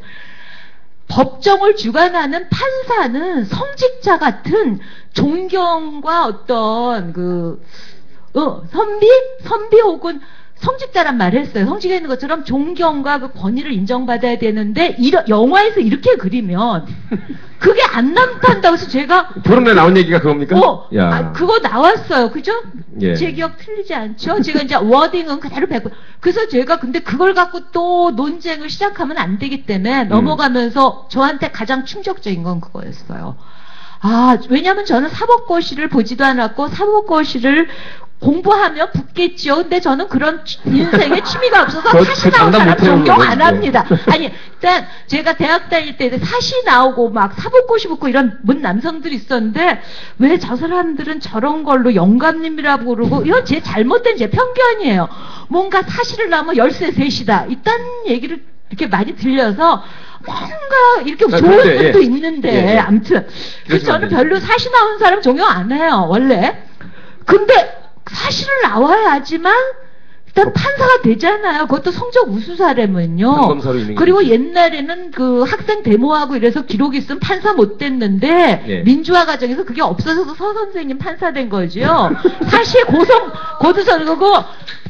법정을 주관하는 판사는 성직자 같은 존경과 어떤 선비 혹은 성직자란 말을 했어요. 성직에 있는 것처럼 존경과 그 권위를 인정받아야 되는데 영화에서 이렇게 그리면 그게 안 남탄다고 해서 제가 토론에 나온 얘기가 그겁니까? 그거 나왔어요. 그죠? 예. 제 기억 틀리지 않죠? 제가 이제 워딩은 그대로 배고 그래서 제가 근데 그걸 갖고 또 논쟁을 시작하면 안 되기 때문에 넘어가면서 저한테 가장 충격적인 건 그거였어요. 왜냐면 저는 사법고시를 보지도 않았고 사법고시를 공부하면 붙겠죠. 근데 저는 그런 인생에 취미가 없어서 사시 나온 사람 존경 안 합니다. 아니, 일단 제가 대학 다닐 때 사시 나오고 막 사법고시 붙고 이런 문 남성들이 있었는데 왜 저 사람들은 저런 걸로 영감님이라고 그러고 이건 제 잘못된 제 편견이에요. 뭔가 사시를 나오면 열쇠 셋이다. 이딴 얘기를 이렇게 많이 들려서 뭔가 이렇게 좋은 것도 있는데 아무튼 그래서 저는 별로 사시 나온 사람 존경 안 해요. 원래. 근데 사실을 나와야지만 일단 판사가 되잖아요. 그것도 성적 우수사례면요. 판검사로 임명이 그리고 되죠. 옛날에는 그 학생 데모하고 이래서 기록이 있으면 판사 못 됐는데 예. 민주화 과정에서 그게 없어져서 서 선생님 판사 된 거죠. 사실 고두선 거고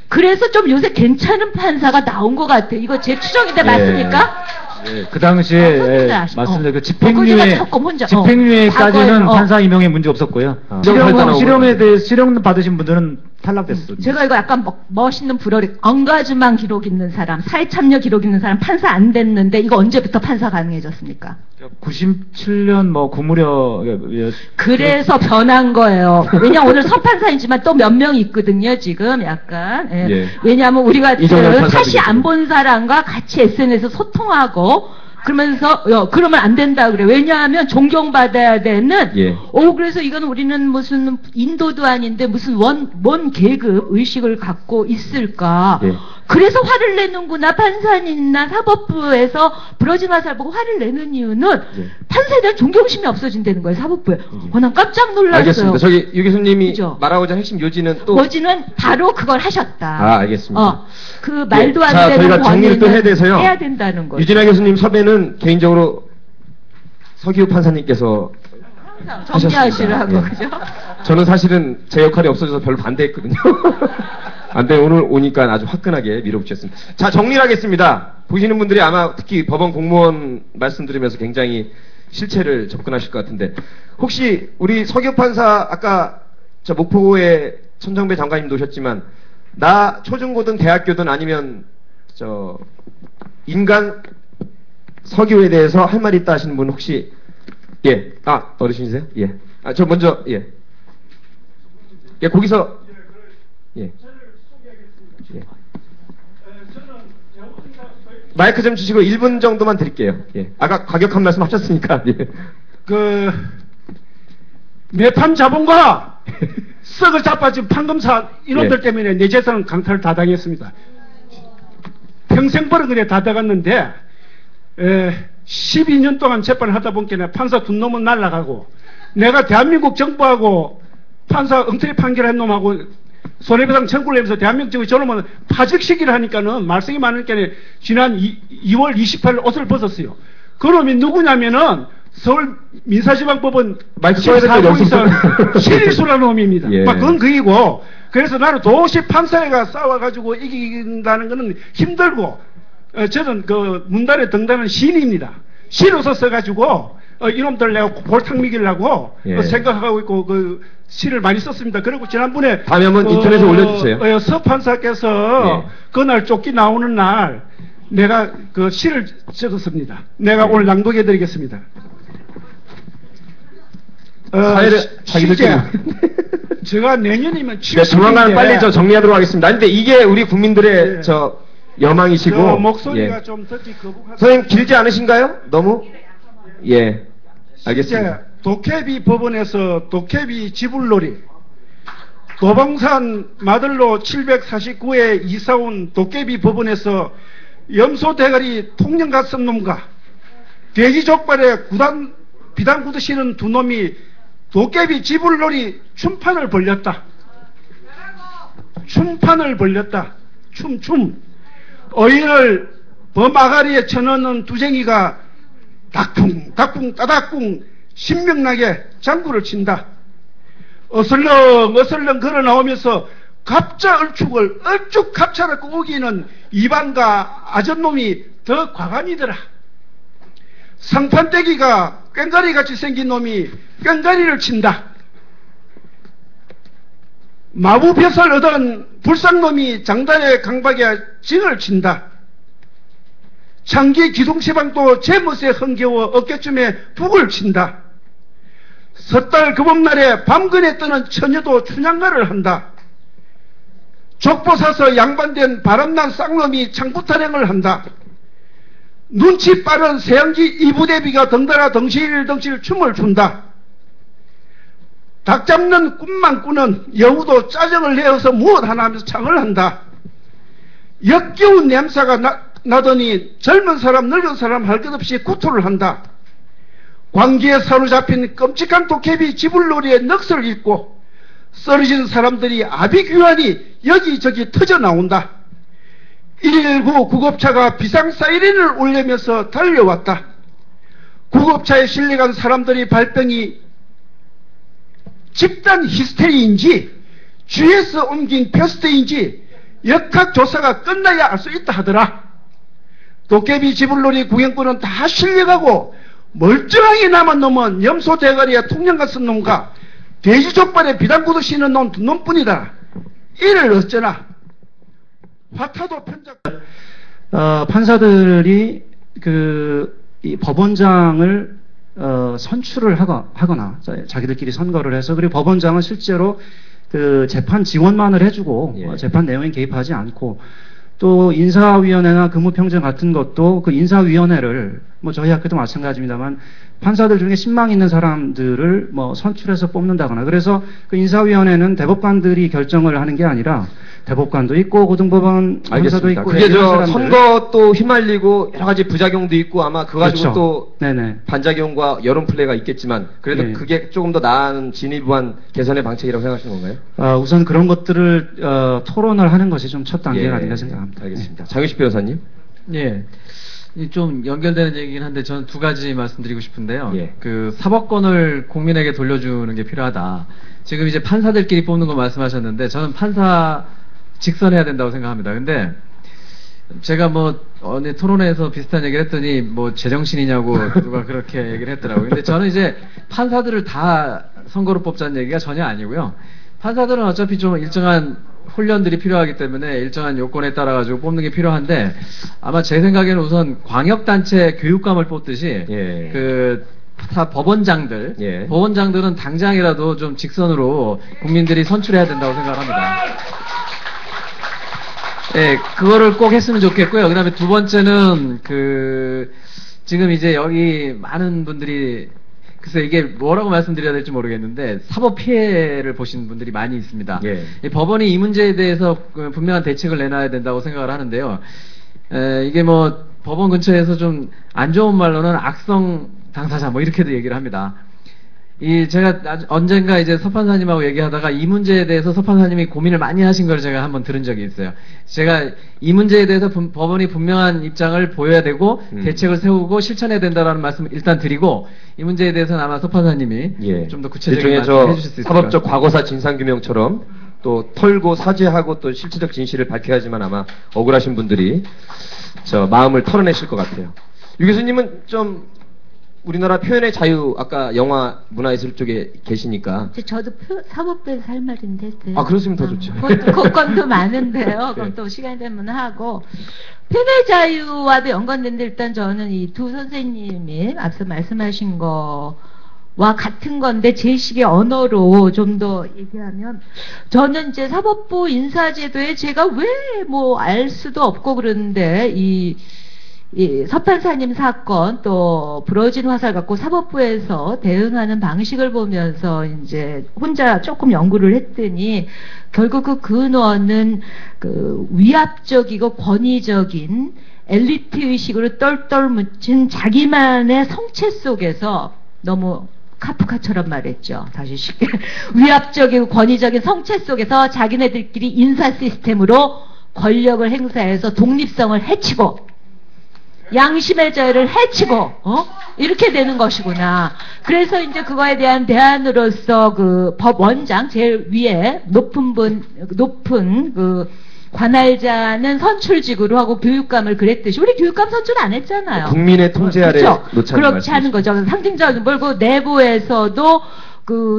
그래서 좀 요새 괜찮은 판사가 나온 것 같아. 이거 제 추정인데 맞습니까? 예, 그 당시에 선생님들 아시죠? 맞습니다. 그 거기가 조금 혼자, 집행유예까지는 과거에, 판사 임용에 문제 없었고요. 실형을 받으신 분들은 탈락됐습니다. 제가 이거 약간 멋있는 불어리 엉가주만 기록 있는 사람, 사회참여 기록 있는 사람 판사 안 됐는데 이거 언제부터 판사 가능해졌습니까? 97년 뭐 구무려 그래서 변한 거예요. 왜냐 오늘 서판사이지만 또 몇 명 있거든요. 지금 약간 예. 왜냐하면 우리가 이정현 판사도 사실 안 계시고. 본 사람과 같이 SNS 소통하고 그러면서 그러면 안 된다 그래. 왜냐하면 존경받아야 되는. 예. 그래서 이건 우리는 무슨 인도도 아닌데 무슨 뭔 계급 의식을 갖고 있을까. 예. 그래서 화를 내는구나. 판사님이나 사법부에서 부러진 화살 보고 화를 내는 이유는 예. 판사에 대한 존경심이 없어진다는 거예요. 사법부에. 난 깜짝 놀랐어요. 알겠습니다. 저기 유 교수님이 그죠? 말하고자 핵심 요지는 또 뭐지는 바로 그걸 하셨다. 알겠습니다. 그 말도 안 자, 되는 저희가 정리를 또 해야 돼서요. 해야 된다는 거죠. 유진아 교수님 섭외는 개인적으로 서기우 판사님께서 정리하시라고 하셨습니다. 그죠? 저는 사실은 제 역할이 없어져서 별로 반대했거든요. 안 돼, 오늘 오니까 아주 화끈하게 밀어붙였습니다. 자, 정리를 하겠습니다. 보시는 분들이 아마 특히 법원 공무원 말씀 들으면서 굉장히 실체를 접근하실 것 같은데, 혹시 우리 서기우 판사, 아까 저 목포의 천정배 장관님도 오셨지만, 나 초중고든 대학교든 아니면 저 인간 서기우에 대해서 할 말 있다 하시는 분 혹시 예, 어르신이세요? 예, 저 먼저 예, 거기서 예, 마이크 좀 주시고 1분 정도만 드릴게요. 예, 아까 과격한 말씀 하셨으니까 예. 그 매판 자본과 썩을 자빠진 판검사 이놈들 예. 때문에 내 재산은 강탈을 다 당했습니다. 평생 벌은 그래 다 돼갔는데 12년 동안 재판을 하다 보니까 판사 두 놈은 날아가고 내가 대한민국 정부하고 판사 엉터리 판결한 놈하고 손해배상 청구를 하면서 대한민국 정부 저놈은 파직시키를 하니까는 말썽이 많으니까 지난 2월 28일 옷을 벗었어요. 그놈이 누구냐면은 서울 민사지방법원 마이크 꺼야 될 사고 때 이상 없었어요. 신일수라는 놈입니다. 예. 그건 그이고 그래서 나는 도시 판사가 싸워가지고 이긴다는 거는 힘들고 저는 그 문단에 등단은 신입니다. 시로서 써가지고 이놈들 내가 볼탕 미기려고 예. 생각하고 있고 그 시를 많이 썼습니다. 그리고 지난번에 다음에 한번 인터넷에 올려주세요. 서 판사께서 예. 그날 쫓기 나오는 날 내가 그 시를 적었습니다. 내가 예. 오늘 낭독해드리겠습니다. 사회를 실제 제가 내년이면 70인데 네, 조만간 빨리 저 정리하도록 하겠습니다. 아니, 근데 이게 우리 국민들의 예. 저 여망이시고 저 목소리가 예. 좀 듣기 거북하다. 선생님 길지 않으신가요? 너무? 예, 알겠습니다. 실제 도깨비 법원에서 도깨비 지불놀이 도봉산 마들로 749에 이사온 도깨비 법원에서 염소 대가리 통영 같은 놈과 돼지 족발에 비단 구두 신은 두 놈이 도깨비 지불놀이 춤판을 벌렸다. 춤판을 벌렸다. 춤. 어인을 범아가리에 쳐넣는 두쟁이가 닥쿵 따닥쿵 신명나게 장구를 친다. 어슬렁 걸어 나오면서 갑자 얼축을 얼쭉 갑차를 우기는 이방과 아전놈이 더 과감이더라. 상판떼기가 꽹가리같이 생긴 놈이 꽹가리를 친다. 마부벼슬 얻은 불상놈이 장단의 강박에 징을 친다. 창기 기둥시방도 제멋에 흥겨워 어깨쯤에 북을 친다. 섣달 그봄날에 밤근에 뜨는 처녀도 춘향가를 한다. 족보 사서 양반된 바람난 쌍놈이 창구타령을 한다. 눈치 빠른 세영기 이부대비가 덩달아 덩실 춤을 춘다. 닭 잡는 꿈만 꾸는 여우도 짜증을 내어서 무엇 하나 하면서 창을 한다. 역겨운 냄새가 나더니 젊은 사람 늙은 사람 할 것 없이 구토를 한다. 광기에 사로잡힌 끔찍한 도깨비 지불놀이에 넋을 잃고 쓰러진 사람들이 아비규환이 여기저기 터져 나온다. 119 구급차가 비상 사이렌을 울리면서 달려왔다. 구급차에 실려간 사람들이 발병이 집단 히스테리인지 GS 옮긴 패스트인지 역학조사가 끝나야 알 수 있다 하더라. 도깨비 지불놀이 구경꾼은 다 실려가고 멀쩡하게 남은 놈은 염소 대가리에 통영 같은 놈과 돼지 족발에 비단구두 신은 놈 두 놈뿐이다. 이를 어쩌나. 화타도 편작. 판사들이 이 법원장을 선출을 하거나 자기들끼리 선거를 해서, 그리고 법원장은 실제로 그 재판 지원만을 해주고 예. 재판 내용에 개입하지 않고, 또 인사위원회나 근무평정 같은 것도 그 인사위원회를 뭐 저희 학교도 마찬가지입니다만 판사들 중에 신망 있는 사람들을 뭐 선출해서 뽑는다거나, 그래서 그 인사위원회는 대법관들이 결정을 하는 게 아니라 대법관도 있고 고등법원 판사도 알겠습니다. 있고, 그게 이런 저 사람들. 선거 또 휘말리고 여러 가지 부작용도 있고 아마 그거 가지고 그렇죠. 또 네네. 반작용과 여론 플레이가 있겠지만 그래도 네. 그게 조금 더 나은 진일보한 개선의 방책이라고 생각하시는 건가요? 우선 그런 것들을 토론을 하는 것이 좀 첫 단계가 아닌가 생각합니다. 알겠습니다. 장유식 변호사님. 예. 좀 연결되는 얘기긴 한데 저는 두 가지 말씀드리고 싶은데요. 예. 그 사법권을 국민에게 돌려주는 게 필요하다. 지금 이제 판사들끼리 뽑는 거 말씀하셨는데 저는 판사 직선해야 된다고 생각합니다. 근데 제가 뭐 어느 토론회에서 비슷한 얘기를 했더니 뭐 제정신이냐고 누가 그렇게 얘기를 했더라고요. 근데 저는 이제 판사들을 다 선거로 뽑자는 얘기가 전혀 아니고요. 판사들은 어차피 좀 일정한 훈련들이 필요하기 때문에 일정한 요건에 따라 가지고 뽑는 게 필요한데 아마 제 생각에는 우선 광역단체 교육감을 뽑듯이 예. 그 법원장들, 예. 법원장들은 당장이라도 좀 직선으로 국민들이 선출해야 된다고 생각합니다. 예, 그거를 꼭 했으면 좋겠고요. 그 다음에 두 번째는, 지금 이제 여기 많은 분들이, 글쎄 이게 뭐라고 말씀드려야 될지 모르겠는데, 사법 피해를 보신 분들이 많이 있습니다. 예. 이 법원이 이 문제에 대해서 분명한 대책을 내놔야 된다고 생각을 하는데요. 이게 뭐, 법원 근처에서 좀 안 좋은 말로는 악성 당사자 뭐 이렇게도 얘기를 합니다. 제가 언젠가 이제 서판사님하고 얘기하다가 이 문제에 대해서 서판사님이 고민을 많이 하신 걸 제가 한번 들은 적이 있어요. 제가 이 문제에 대해서 법원이 분명한 입장을 보여야 되고 대책을 세우고 실천해야 된다라는 말씀을 일단 드리고 이 문제에 대해서는 아마 서판사님이 예. 좀 더 구체적인 일종의 말씀을 해주실 수 있을 것 사법적 같습니다. 과거사 진상규명처럼 또 털고 사죄하고 또 실체적 진실을 밝혀야지만 아마 억울하신 분들이 마음을 털어내실 것 같아요. 유 교수님은 좀 우리나라 표현의 자유, 아까 영화 문화예술 쪽에 계시니까. 저도 사법부에서 할 말인데 했어요. 아, 그러시면 더 좋죠. 그 건도 많은데요. 그럼 네. 또 시간 되면 하고. 표현의 자유와도 연관된데 일단 저는 이 두 선생님이 앞서 말씀하신 거와 같은 건데 제 식의 언어로 좀 더 얘기하면 저는 이제 사법부 인사제도에 제가 왜 뭐 알 수도 없고 그러는데 이 서판사님 사건 또 부러진 화살 갖고 사법부에서 대응하는 방식을 보면서 이제 혼자 조금 연구를 했더니 결국 그 근원은 위압적이고 권위적인 엘리트 의식으로 똘똘 묻힌 자기만의 성체 속에서 너무 카프카처럼 말했죠. 다시 쉽게 위압적이고 권위적인 성체 속에서 자기네들끼리 인사 시스템으로 권력을 행사해서 독립성을 해치고 양심의 자유를 해치고 이렇게 되는 것이구나. 그래서 이제 그거에 대한 대안으로서 그 법원장 제일 위에 높은 그 관할자는 선출직으로 하고 교육감을 그랬듯이 우리 교육감 선출 안 했잖아요. 국민의 통제 아래 그렇죠? 놓자는 그렇지 않은 거죠. 상징적인 뭘 내부에서도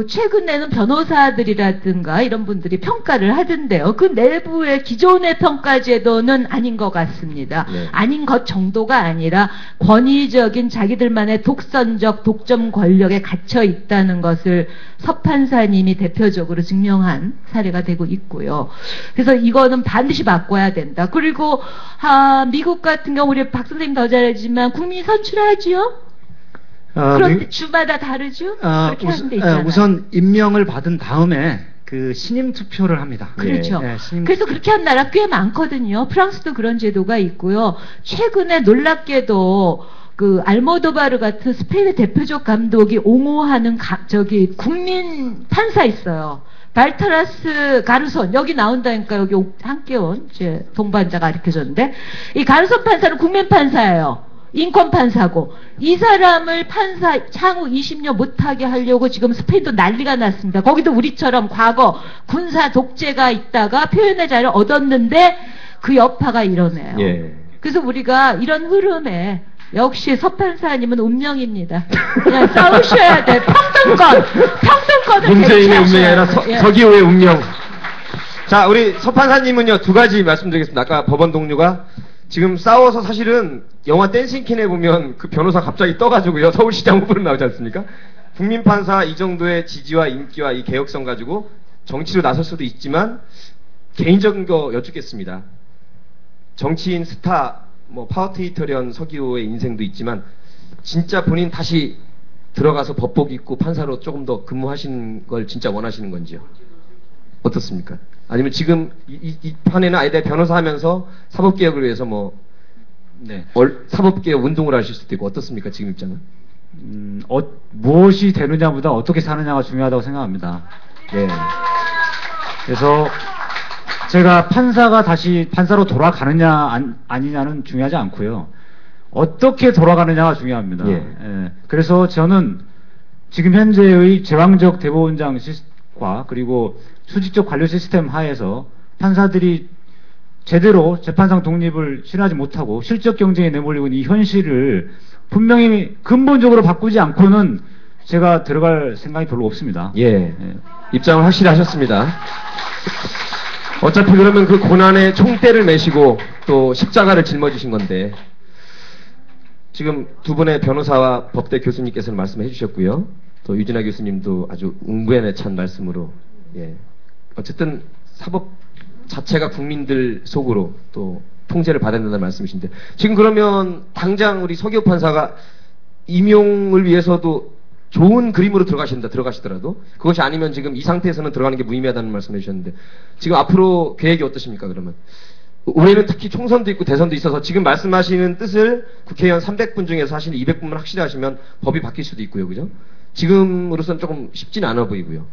최근에는 변호사들이라든가 이런 분들이 평가를 하던데요. 그 내부의 기존의 평가제도는 아닌 것 같습니다. 네. 아닌 것 정도가 아니라 권위적인 자기들만의 독선적 독점 권력에 갇혀 있다는 것을 서판사님이 대표적으로 증명한 사례가 되고 있고요. 그래서 이거는 반드시 바꿔야 된다. 그리고 미국 같은 경우 우리 박 선생님 더 잘하지만 국민이 선출하지요? 그런데 주마다 다르죠? 그렇게 하는 데 있잖아요. 우선 임명을 받은 다음에 신임 투표를 합니다. 그렇죠. 예, 그래서 그렇게 한 나라 꽤 많거든요. 프랑스도 그런 제도가 있고요. 최근에 놀랍게도 알모도바르 같은 스페인의 대표적 감독이 옹호하는 국민 판사 있어요. 발타라스 가르손 여기 나온다니까. 여기 함께 온 제 동반자가 가르쳐줬는데 이 가르손 판사는 국민판사예요. 인권판사고 이 사람을 판사 향후 20년 못하게 하려고 지금 스페인도 난리가 났습니다. 거기도 우리처럼 과거 군사 독재가 있다가 표현의 자유를 얻었는데 그 여파가 이러네요. 예. 그래서 우리가 이런 흐름에 역시 서판사님은 운명입니다. 그냥 싸우셔야 돼. 평등권을 문재인의 운명이 아니라 예. 서기호의 운명. 자, 우리 서판사님은요, 두 가지 말씀드리겠습니다. 아까 법원 동료가 지금 싸워서 사실은 영화 댄싱퀸에 보면 그 변호사 갑자기 떠가지고요, 서울시장 후보로 나오지 않습니까? 국민판사 이 정도의 지지와 인기와 이 개혁성 가지고 정치로 나설 수도 있지만 개인적인 거 여쭙겠습니다. 정치인 스타, 뭐 파워트위터련 서기호의 인생도 있지만 진짜 본인 다시 들어가서 법복 입고 판사로 조금 더 근무하시는 걸 진짜 원하시는 건지요? 어떻습니까? 아니면 지금 이 판에는 아예 변호사 하면서 사법개혁을 위해서 뭐 네. 사법개혁 운동을 하실 수도 있고 어떻습니까? 지금 입장은? 무엇이 되느냐보다 어떻게 사느냐가 중요하다고 생각합니다. 예. 그래서 제가 판사가 다시 판사로 돌아가느냐 아니냐는 중요하지 않고요. 어떻게 돌아가느냐가 중요합니다. 예. 예. 그래서 저는 지금 현재의 제왕적 대법원장 시스템과 그리고 수직적 관료 시스템 하에서 판사들이 제대로 재판상 독립을 실현하지 못하고 실적 경쟁에 내몰리고 있는 이 현실을 분명히 근본적으로 바꾸지 않고는 제가 들어갈 생각이 별로 없습니다. 예. 예. 입장을 확실히 하셨습니다. 어차피 그러면 그 고난의 총대를 메시고 또 십자가를 짊어지신 건데 지금 두 분의 변호사와 법대 교수님께서는 말씀해 주셨고요. 또 유진아 교수님도 아주 웅변에 찬 말씀으로 예. 어쨌든 사법 자체가 국민들 속으로 또 통제를 받아야 된다는 말씀이신데 지금 그러면 당장 우리 서기호 판사가 임용을 위해서도 좋은 그림으로 들어가시더라도 그것이 아니면 지금 이 상태에서는 들어가는 게 무의미하다는 말씀을 해주셨는데 지금 앞으로 계획이 어떠십니까? 그러면 올해는 특히 총선도 있고 대선도 있어서 지금 말씀하시는 뜻을 국회의원 300분 중에서 사실 200분만 확실히 하시면 법이 바뀔 수도 있고요. 그죠? 지금으로서는 조금 쉽지는 않아 보이고요.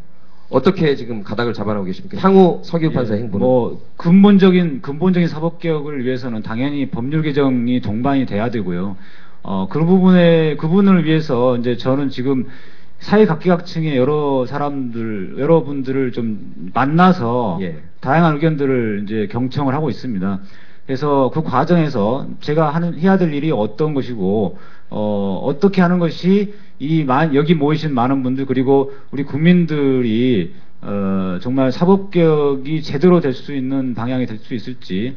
어떻게 지금 가닥을 잡아나가고 계십니까? 향후 서기호 판사의 행보는? 뭐 근본적인 사법개혁을 위해서는 당연히 법률 개정이 동반이 돼야 되고요. 그분을 위해서 이제 저는 지금 사회 각계각층의 여러분들을 좀 만나서 예. 다양한 의견들을 이제 경청을 하고 있습니다. 그래서 그 과정에서 제가 해야 될 일이 어떤 것이고, 어떻게 하는 것이 여기 모이신 많은 분들, 그리고 우리 국민들이, 정말 사법개혁이 제대로 될 수 있는 방향이 될 수 있을지,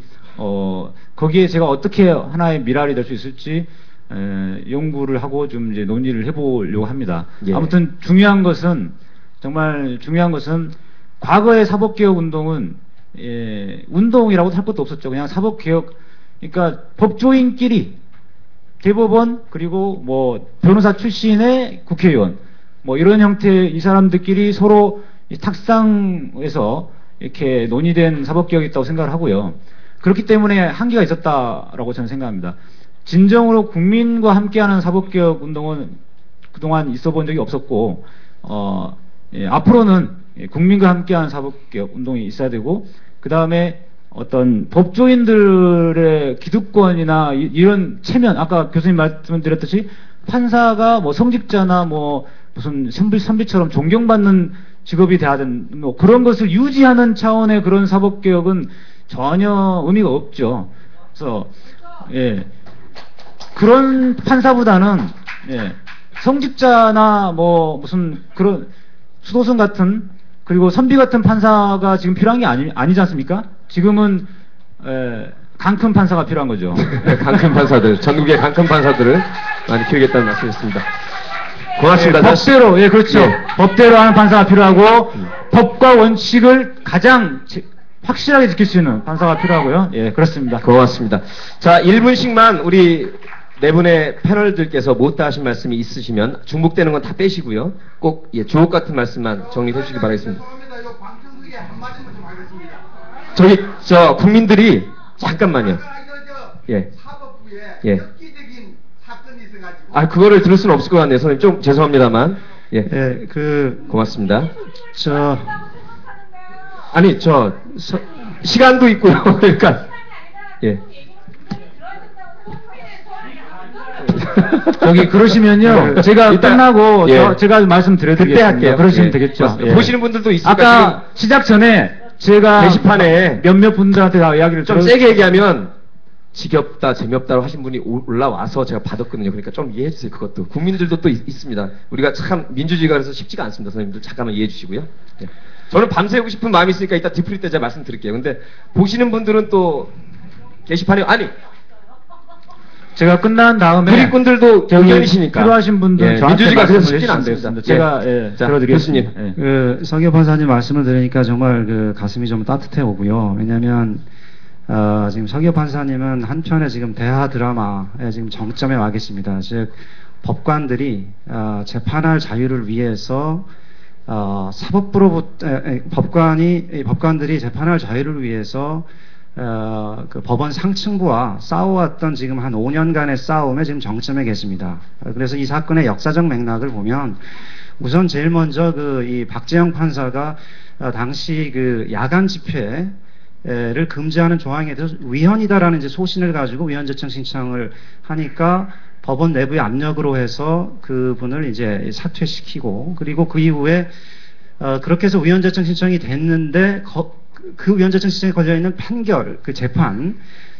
거기에 제가 어떻게 하나의 미랄이 될 수 있을지, 연구를 하고 좀 이제 논의를 해보려고 합니다. 예. 아무튼 정말 중요한 것은 과거의 사법개혁 운동은 운동이라고 할 것도 없었죠. 그냥 사법개혁, 그러니까 법조인끼리 대법원 그리고 뭐 변호사 출신의 국회의원 뭐 이런 형태의 이 사람들끼리 서로 탁상에서 이렇게 논의된 사법개혁이 있다고 생각을 하고요. 그렇기 때문에 한계가 있었다라고 저는 생각합니다. 진정으로 국민과 함께하는 사법개혁 운동은 그동안 있어 본 적이 없었고, 앞으로는 국민과 함께하는 사법개혁 운동이 있어야 되고, 그 다음에 어떤 법조인들의 기득권이나 이런 체면, 아까 교수님 말씀드렸듯이 판사가 뭐 성직자나 뭐 무슨 선비처럼 존경받는 직업이 돼야 되는, 뭐 그런 것을 유지하는 차원의 그런 사법개혁은 전혀 의미가 없죠. 그래서, 그런 판사보다는 성직자나 뭐 무슨 그런 수도승 같은 그리고 선비 같은 판사가 지금 필요한 게 아니지 않습니까? 지금은 강큰 판사가 필요한 거죠. 강큰 판사들, 전국의 강큰 판사들을 많이 키우겠다는 말씀이었습니다. 고맙습니다. 법대로, 그렇죠. 법대로 하는 판사가 필요하고 법과 원칙을 가장 확실하게 지킬 수 있는 판사가 필요하고요. 그렇습니다. 고맙습니다. 자, 1분씩만 우리 네 분의 패널들께서 못다 하신 말씀이 있으시면 중복되는 건 다 빼시고요. 꼭 주옥 같은 말씀만 정리해 주시기 바라겠습니다. 저기 국민들이 잠깐만요. 사법부에 엽기적인 사건이 있어가지고 그거를 들을 수는 없을 것 같네요. 선생님 좀 죄송합니다만. 고맙습니다. 아니 시간도 있고요. 그러니까 예. 저기 그러시면요. 제가 이따, 끝나고 예. 제가 말씀드려드리겠습니다. 그때 할게요. 그러시면 예. 되겠죠. 예. 보시는 분들도 있으니까 아까 시작 전에 제가 게시판에 몇몇 분들한테 다 이야기를 좀 세게 얘기하면 지겹다, 재미없다고 하신 분이 올라와서 제가 받았거든요. 그러니까 좀 이해해 주세요. 그것도 국민들도 또 있습니다. 우리가 참 민주주의가 그래서 쉽지가 않습니다. 선생님들 잠깐만 이해해 주시고요. 예. 저는 밤새우고 싶은 마음이 있으니까 이따 디프리 때 제가 말씀드릴게요. 근데 보시는 분들은 또 게시판에 제가 끝난 다음에 누리꾼들도 의견이시니까 필요하신 분들 예, 저한테 민주주의가 그래서 말씀을 쉽지는 해주시면 않습니다. 되겠습니다. 제가 예. 자, 들어드리겠습니다. 교수님. 예. 그 서기호 판사님 말씀을 들으니까 정말 그 가슴이 좀 따뜻해 오고요. 왜냐하면 지금 서기호 판사님은 한편에 지금 대하 드라마의 지금 정점에 와 계십니다. 즉 법관들이 재판할 자유를 위해서 법관들이 재판할 자유를 위해서 그 법원 상층부와 싸워왔던 지금 한 5년간의 싸움에 지금 정점에 계십니다. 그래서 이 사건의 역사적 맥락을 보면 우선 제일 먼저 이 박재영 판사가 당시 그 야간 집회를 금지하는 조항에 대해서 위헌이다라는 이제 소신을 가지고 위헌재청 신청을 하니까 법원 내부의 압력으로 해서 그분을 이제 사퇴시키고, 그리고 그 이후에 그렇게 해서 위헌재청 신청이 됐는데 그 위헌재청 신청에 걸려있는 판결, 그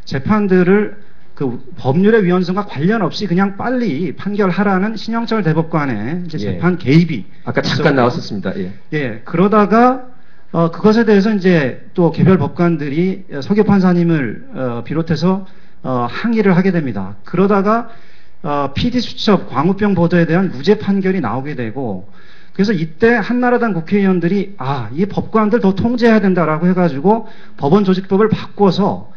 재판들을 그 법률의 위헌성과 관련 없이 그냥 빨리 판결하라는 신영철 대법관의 이제 재판 개입이 아까 잠깐 나왔었습니다. 예. 예, 그러다가 그것에 대해서 이제 또 개별 법관들이 서기호 판사님을 비롯해서 항의를 하게 됩니다. 그러다가 PD수첩 광우병 보도에 대한 무죄 판결이 나오게 되고, 그래서 이때 한나라당 국회의원들이 이 법관들 더 통제해야 된다라고 해가지고 법원 조직법을 바꿔서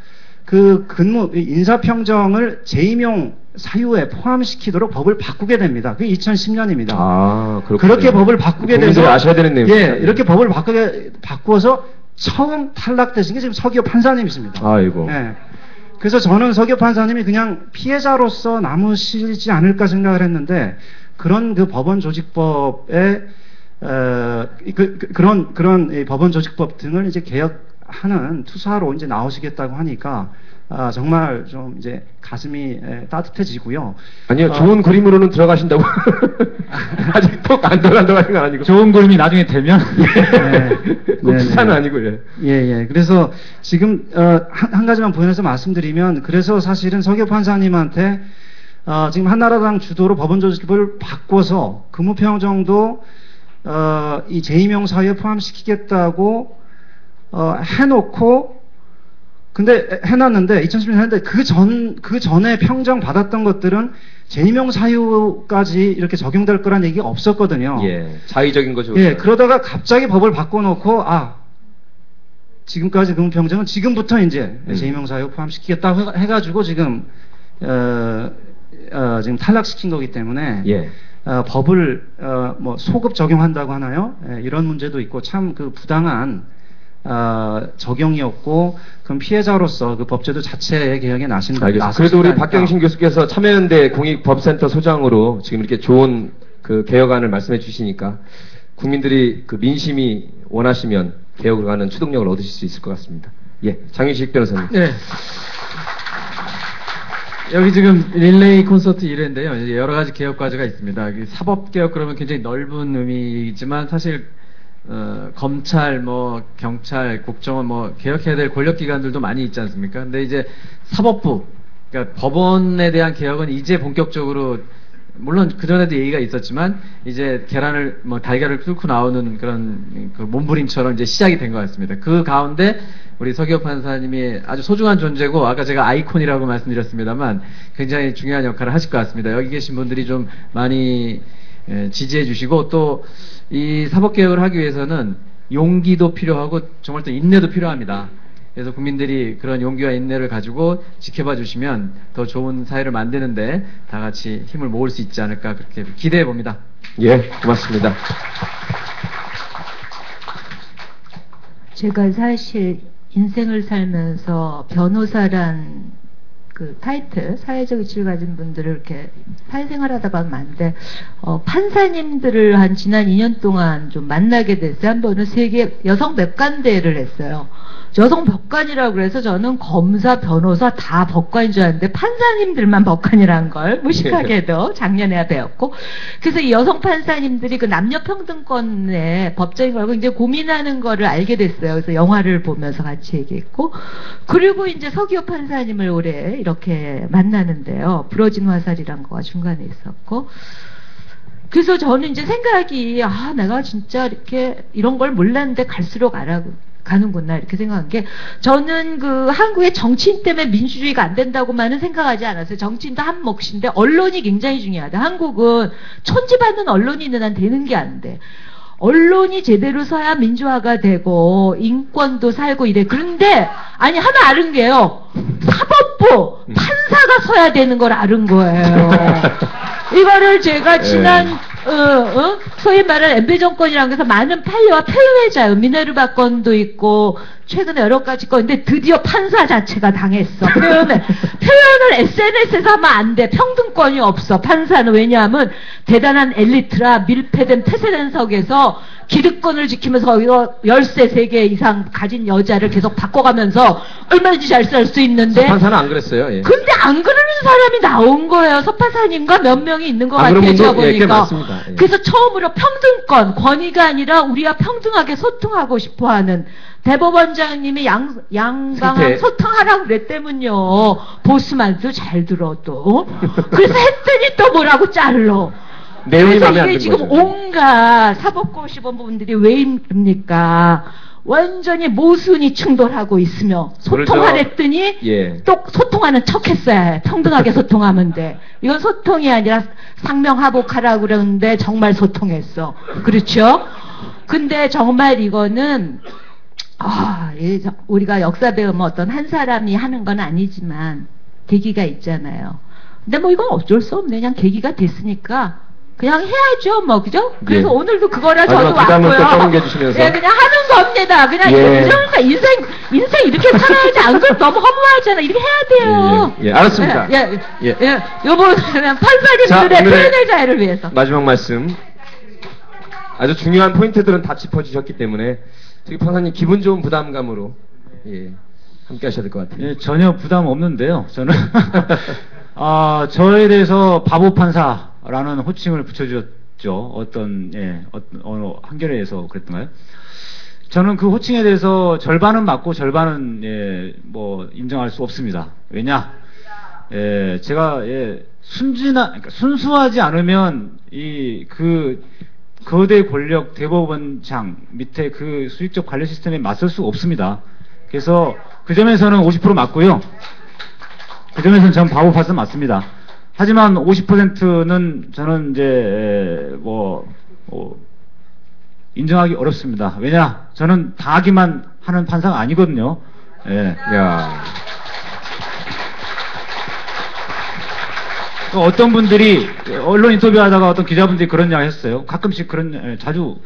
그 인사평정을 재임용 사유에 포함시키도록 법을 바꾸게 됩니다. 그게 2010년입니다. 그렇게 법을 바꾸게 돼서 아셔야 되는 내용입니다. 예, 이렇게 법을 바꿔서 처음 탈락되신 게 지금 서기호 판사님이십니다. 아이고. 예. 그래서 저는 서기호 판사님이 그냥 피해자로서 남으시지 않을까 생각을 했는데, 그런 그 법원 조직법의 그런 이 법원 조직법 등을 이제 개혁하는 투사로 이제 나오시겠다고 하니까 정말 좀 이제 가슴이 따뜻해지고요. 아니요, 좋은 그림으로는 들어가신다고. 아직도 안 들어간다고 하는 건 아니고. 좋은 그림이 나중에 되면 꼭 투사는 아니고요. 예. 그래서 지금 한 가지만 보여서 말씀드리면, 그래서 사실은 서기호 판사님한테 지금 한나라당 주도로 법원 조직법을 바꿔서 근무평정도 이 재임용 사유에 포함시키겠다고 해놓고, 근데 해놨는데 2010년 했는데 그 전에 평정 받았던 것들은 재임용 사유까지 이렇게 적용될 거란 얘기가 없었거든요. 예, 자의적인 거죠. 예, 그러다가 갑자기 법을 바꿔놓고 지금까지 근무평정은 지금부터 이제 재임용 사유 포함시키겠다고 해가지고 지금 지금 탈락시킨 거기 때문에 예. 법을 소급 적용한다고 하나요? 예, 이런 문제도 있고 참 그 부당한 적용이었고, 그럼 피해자로서 그 법제도 자체의 개혁에 나선다. 그래도 우리 박경신 교수께서 참여연대 공익법센터 소장으로 지금 이렇게 좋은 그 개혁안을 말씀해 주시니까 국민들이 그 민심이 원하시면 개혁을 가는 추동력을 얻으실 수 있을 것 같습니다. 예, 장윤식 변호사님. 네. 여기 지금 릴레이 콘서트 1회인데요. 여러 가지 개혁 과제가 있습니다. 사법개혁 그러면 굉장히 넓은 의미이지만 사실 검찰, 경찰, 국정원 개혁해야 될 권력기관들도 많이 있지 않습니까? 근데 이제 사법부, 그러니까 법원에 대한 개혁은 이제 본격적으로, 물론 그전에도 얘기가 있었지만, 이제 달걀을 뚫고 나오는 그런 그 몸부림처럼 이제 시작이 된 것 같습니다. 그 가운데 우리 서기호 판사님이 아주 소중한 존재고, 아까 제가 아이콘이라고 말씀드렸습니다만, 굉장히 중요한 역할을 하실 것 같습니다. 여기 계신 분들이 좀 많이 지지해 주시고, 또 이 사법개혁을 하기 위해서는 용기도 필요하고 정말 또 인내도 필요합니다. 그래서 국민들이 그런 용기와 인내를 가지고 지켜봐 주시면 더 좋은 사회를 만드는데 다 같이 힘을 모을 수 있지 않을까, 그렇게 기대해 봅니다. 예, 고맙습니다. 제가 사실 인생을 살면서 변호사란 그 타이틀, 사회적 이치를 가진 분들을 이렇게 사회생활하다 보면 많은데, 판사님들을 한 지난 2년 동안 좀 만나게 됐어요. 한 번은 세계 여성 법관대회를 했어요. 여성 법관이라고 그래서 저는 검사, 변호사 다 법관인 줄 알았는데 판사님들만 법관이라는 걸 무식하게도 작년에야 배웠고, 그래서 이 여성 판사님들이 그 남녀평등권에 법적인 걸 이제 고민하는 거를 알게 됐어요. 그래서 영화를 보면서 같이 얘기했고, 그리고 이제 서기호 판사님을 올해 이렇게 만나는데요. 부러진 화살이란 거가 중간에 있었고, 그래서 저는 이제 생각이, 내가 진짜 이렇게 이런 걸 몰랐는데 갈수록 가는구나 이렇게 생각한 게, 저는 그 한국의 정치인 때문에 민주주의가 안 된다고만은 생각하지 않았어요. 정치인도 한 몫인데 언론이 굉장히 중요하다. 한국은 촌지받는 언론이 있는 한 되는 게 안 돼. 언론이 제대로 서야 민주화가 되고 인권도 살고 이래. 그런데 아니 하나 아는 게요. 사법부 판사가 서야 되는 걸 아는 거예요. 이거를 제가 지난 소위 말하는 MB 정권이라는 것에서 많은 판례와 표현의 자유, 미네르바 건도 있고 최근에 여러 가지 건인데 드디어 판사 자체가 당했어. 표현을 SNS에서 하면 안 돼. 평등권이 없어. 판사는. 왜냐하면 대단한 엘리트라 밀폐된 폐쇄된 석에서 기득권을 지키면서 이거 열세 세 개 이상 가진 여자를 계속 바꿔가면서 얼마든지 잘 살 수 있는데, 서판사는 안 그랬어요. 예. 근데 안 그러는 사람이 나온 거예요. 서판사님과 몇 명이 있는 것 같아요. 제가 보니까. 꽤 많습니다. 예. 그래서 처음으로 평등권, 권위가 아니라 우리와 평등하게 소통하고 싶어하는 대법원장님이 양방향 소통하라고 그랬다면요. 보스만도 잘 들어도. 그래서 했더니 또 뭐라고 잘러. 내용이 그래서 마음에 안 이게 드는 지금 거죠. 온갖 사법고시본부분들이 왜 힘듭니까? 완전히 모순이 충돌하고 있으며 소통하랬더니 예. 또 소통하는 척 했어야 해. 평등하게 소통하면 돼. 이건 소통이 아니라 상명하복하라고 그러는데 정말 소통했어. 그렇죠? 근데 정말 이거는 우리가 역사 배우면 어떤 한 사람이 하는 건 아니지만 계기가 있잖아요. 근데 뭐 이건 어쩔 수 없네. 그냥 계기가 됐으니까 그냥 해야죠, 뭐, 그죠? 그래서 예. 오늘도 그거라 저도 부담을 또 왔고요. 떠넘겨주시면서. 예, 그냥 하는 겁니다. 그냥 예. 인생 이렇게 살아야지. 안 그러면 너무 허무하잖아. 이렇게 해야 돼요. 예, 알았습니다. 요번 판사님들의 표현의 자유를 위해서. 마지막 말씀. 아주 중요한 포인트들은 다 짚어주셨기 때문에 저기 판사님 기분 좋은 부담감으로 함께 하셔야 될 것 같아요. 예, 전혀 부담 없는데요. 저는 저에 대해서 바보 판사라는 호칭을 붙여주었죠. 어떤 어느 한겨레에서 그랬던가요? 저는 그 호칭에 대해서 절반은 맞고 절반은 뭐 인정할 수 없습니다. 왜냐? 제가 그러니까 순수하지 않으면 그 거대 권력 대법원장 밑에 그 수직적 관료 시스템에 맞설 수 없습니다. 그래서 그 점에서는 50% 맞고요. 그 점에서는 전 바보 판사 맞습니다. 하지만 50%는 저는 이제 인정하기 어렵습니다. 왜냐? 저는 당하기만 하는 판사가 아니거든요. 예. 야. 어떤 분들이 언론 인터뷰하다가 어떤 기자분들이 그런 이야기 했어요. 가끔씩 그런 자주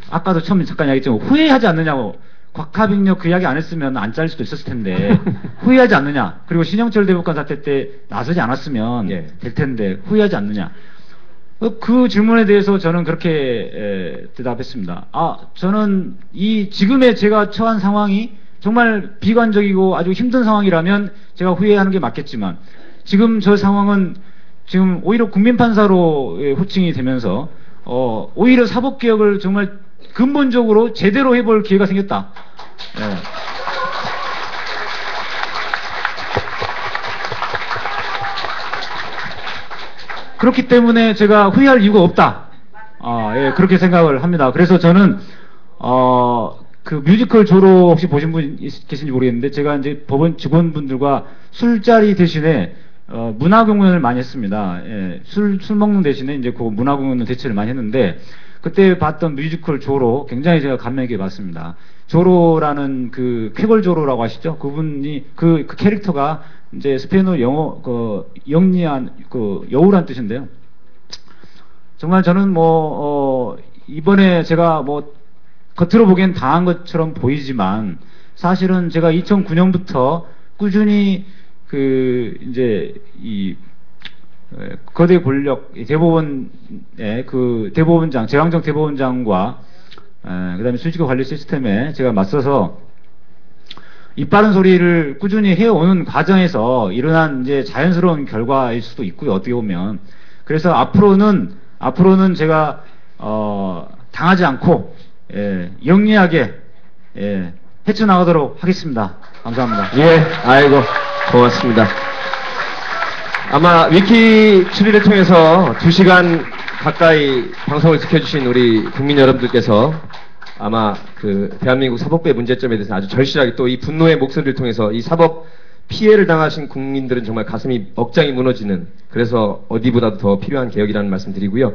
아까도 처음에 잠깐 이야기했지만 후회하지 않느냐고. 곽하빅력 그 이야기 안 했으면 안 잘릴 수도 있었을 텐데 후회하지 않느냐. 그리고 신영철 대법관 사태 때 나서지 않았으면 될 텐데 후회하지 않느냐. 그 질문에 대해서 저는 그렇게 대답했습니다. 저는 지금의 제가 처한 상황이 정말 비관적이고 아주 힘든 상황이라면 제가 후회하는 게 맞겠지만, 지금 저 상황은 지금 오히려 국민판사로 호칭이 되면서 오히려 사법개혁을 정말 근본적으로 제대로 해볼 기회가 생겼다. 그렇기 때문에 제가 후회할 이유가 없다. 그렇게 생각을 합니다. 그래서 저는 그 뮤지컬 조로 혹시 보신 분 계신지 모르겠는데, 제가 이제 법원 직원분들과 술자리 대신에 문화 공연을 많이 했습니다. 술 먹는 대신에 이제 그 문화 공연 대체를 많이 했는데, 그때 봤던 뮤지컬 조로 굉장히 제가 감명 있게 봤습니다. 조로라는 그 쾌걸 조로라고 아시죠? 그분이 그 캐릭터가 이제 스페인어 영어 영리한 여우란 뜻인데요. 정말 저는 이번에 제가 겉으로 보기엔 당한 것처럼 보이지만 사실은 제가 2009년부터 꾸준히 이제 이 거대 권력 대법원의 그 대법원장 제왕정 대법원장과 그다음에 수지구 관리 시스템에 제가 맞서서 이 빠른 소리를 꾸준히 해오는 과정에서 일어난 이제 자연스러운 결과일 수도 있고요. 어떻게 보면 그래서 앞으로는 제가 당하지 않고 영리하게 헤쳐나가도록 하겠습니다. 감사합니다. 예, 아이고 고맙습니다. 아마 위키 추리를 통해서 2시간 가까이 방송을 지켜주신 우리 국민 여러분들께서 아마 그 대한민국 사법부의 문제점에 대해서 아주 절실하게 또 이 분노의 목소리를 통해서 이 사법 피해를 당하신 국민들은 정말 가슴이 억장이 무너지는, 그래서 어디보다도 더 필요한 개혁이라는 말씀 드리고요.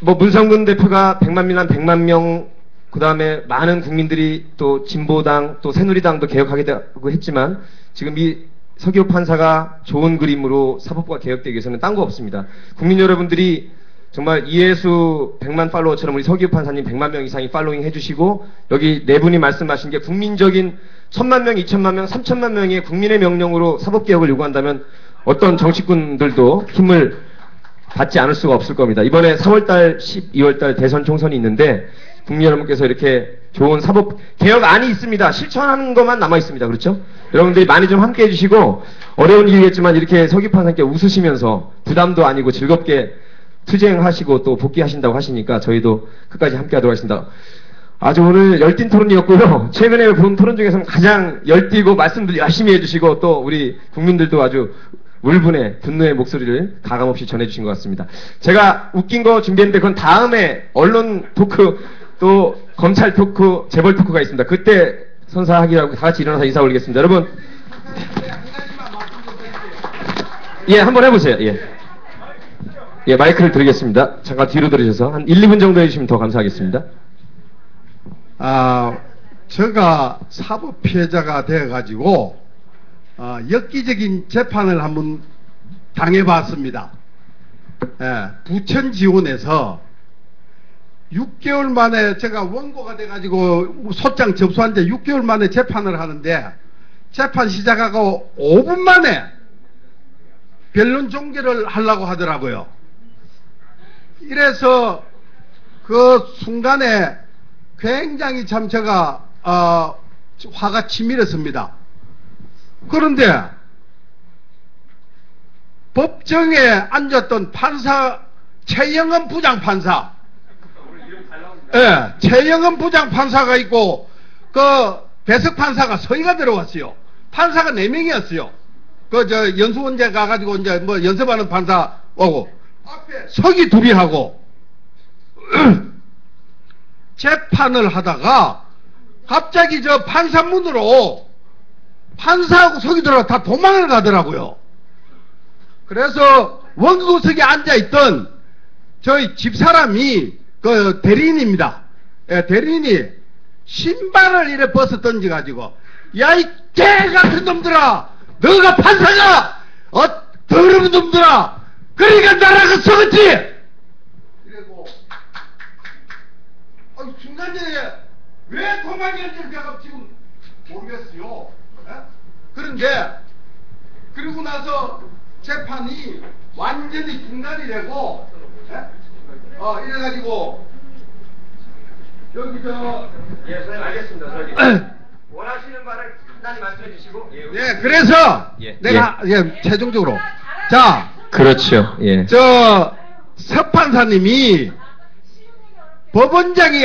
뭐 문성근 대표가 100만 명, 100만 명, 그 다음에 많은 국민들이 또 진보당 또 새누리당도 개혁하겠다고 했지만 지금 이 서기호 판사가 좋은 그림으로 사법부가 개혁되기 위해서는 딴 거 없습니다. 국민 여러분들이 정말 이해수 100만 팔로워처럼 우리 서기호 판사님 100만 명 이상이 팔로잉 해주시고, 여기 네 분이 말씀하신 게 국민적인 1000만 명, 2000만 명, 3000만 명의 국민의 명령으로 사법개혁을 요구한다면 어떤 정치꾼들도 힘을 받지 않을 수가 없을 겁니다. 이번에 3월달, 12월달 대선 총선이 있는데 국민 여러분께서 이렇게 좋은 사법 개혁안이 있습니다. 실천하는 것만 남아 있습니다. 그렇죠? 여러분들이 많이 좀 함께 해주시고, 어려운 일이겠지만 이렇게 서기 판사님께 웃으시면서 부담도 아니고 즐겁게 투쟁하시고 또 복귀하신다고 하시니까 저희도 끝까지 함께 하도록 하겠습니다. 아주 오늘 열띤 토론이었고요. 최근에 본 토론 중에서는 가장 열띠고 말씀도 열심히 해주시고 또 우리 국민들도 아주 울분의 분노의 목소리를 가감없이 전해주신 것 같습니다. 제가 웃긴 거 준비했는데 그건 다음에 언론 토크 또 검찰 토크, 재벌 토크가 있습니다. 그때 선사하기라고 다 같이 일어나서 인사 올리겠습니다. 여러분, 예, 한번 해보세요. 예, 마이크를 드리겠습니다. 잠깐 뒤로 들으셔서 한 1, 2분 정도 해주시면 더 감사하겠습니다. 제가 사법 피해자가 되어가지고 엽기적인 재판을 한번 당해봤습니다. 부천 지원에서 6개월 만에 제가 원고가 돼가지고 소장 접수한 지 6개월 만에 재판을 하는데, 재판 시작하고 5분 만에 변론 종결을 하려고 하더라고요. 이래서 그 순간에 굉장히 참 제가 화가 치밀었습니다. 그런데 법정에 앉았던 판사 최영은 부장판사, 최영은 부장판사가 있고 그 배석판사가 서희가 들어왔어요. 판사가 4명이었어요. 연수원제 가가지고 이제 뭐 연습하는 판사 오고 앞에 서기 둘이 하고 재판을 하다가 갑자기 저 판사문으로 판사하고 서기 들어가 다 도망을 가더라고요. 그래서 원구석에 앉아있던 저희 집사람이 그 대리인입니다. 대리인이 신발을 이래 벗어 던져가지고, 야, 이 개같은 놈들아, 너가 판사가 더러운 놈들아, 그러니까 나라가 썩었지. 이러고 중간에 왜 도망했는지 제가 지금 모르겠어요. 그런데 그러고 나서 재판이 완전히 중단이 되고, 이래가지고 여기 선생님 알겠습니다. 원하시는 말을 간단히 말씀해 주시고. 그래서 내가 최종적으로 자, 그렇죠. 서판사님이 법원장이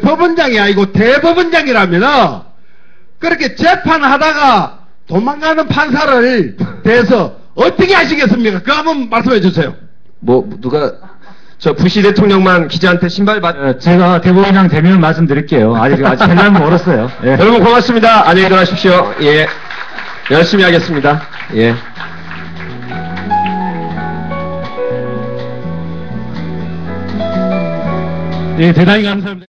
법원장이 아니고 대법원장이라면은 그렇게 재판하다가 도망가는 판사를 대해서 어떻게 하시겠습니까? 그거 한번 말씀해 주세요. 누가 저 부시 대통령만 기자한테 신발 제가 대법원장 되면 말씀드릴게요. 아직 되려면 멀었어요. 여러분 고맙습니다. 안녕히 들어가십시오. 열심히 하겠습니다. 대단히 감사합니다.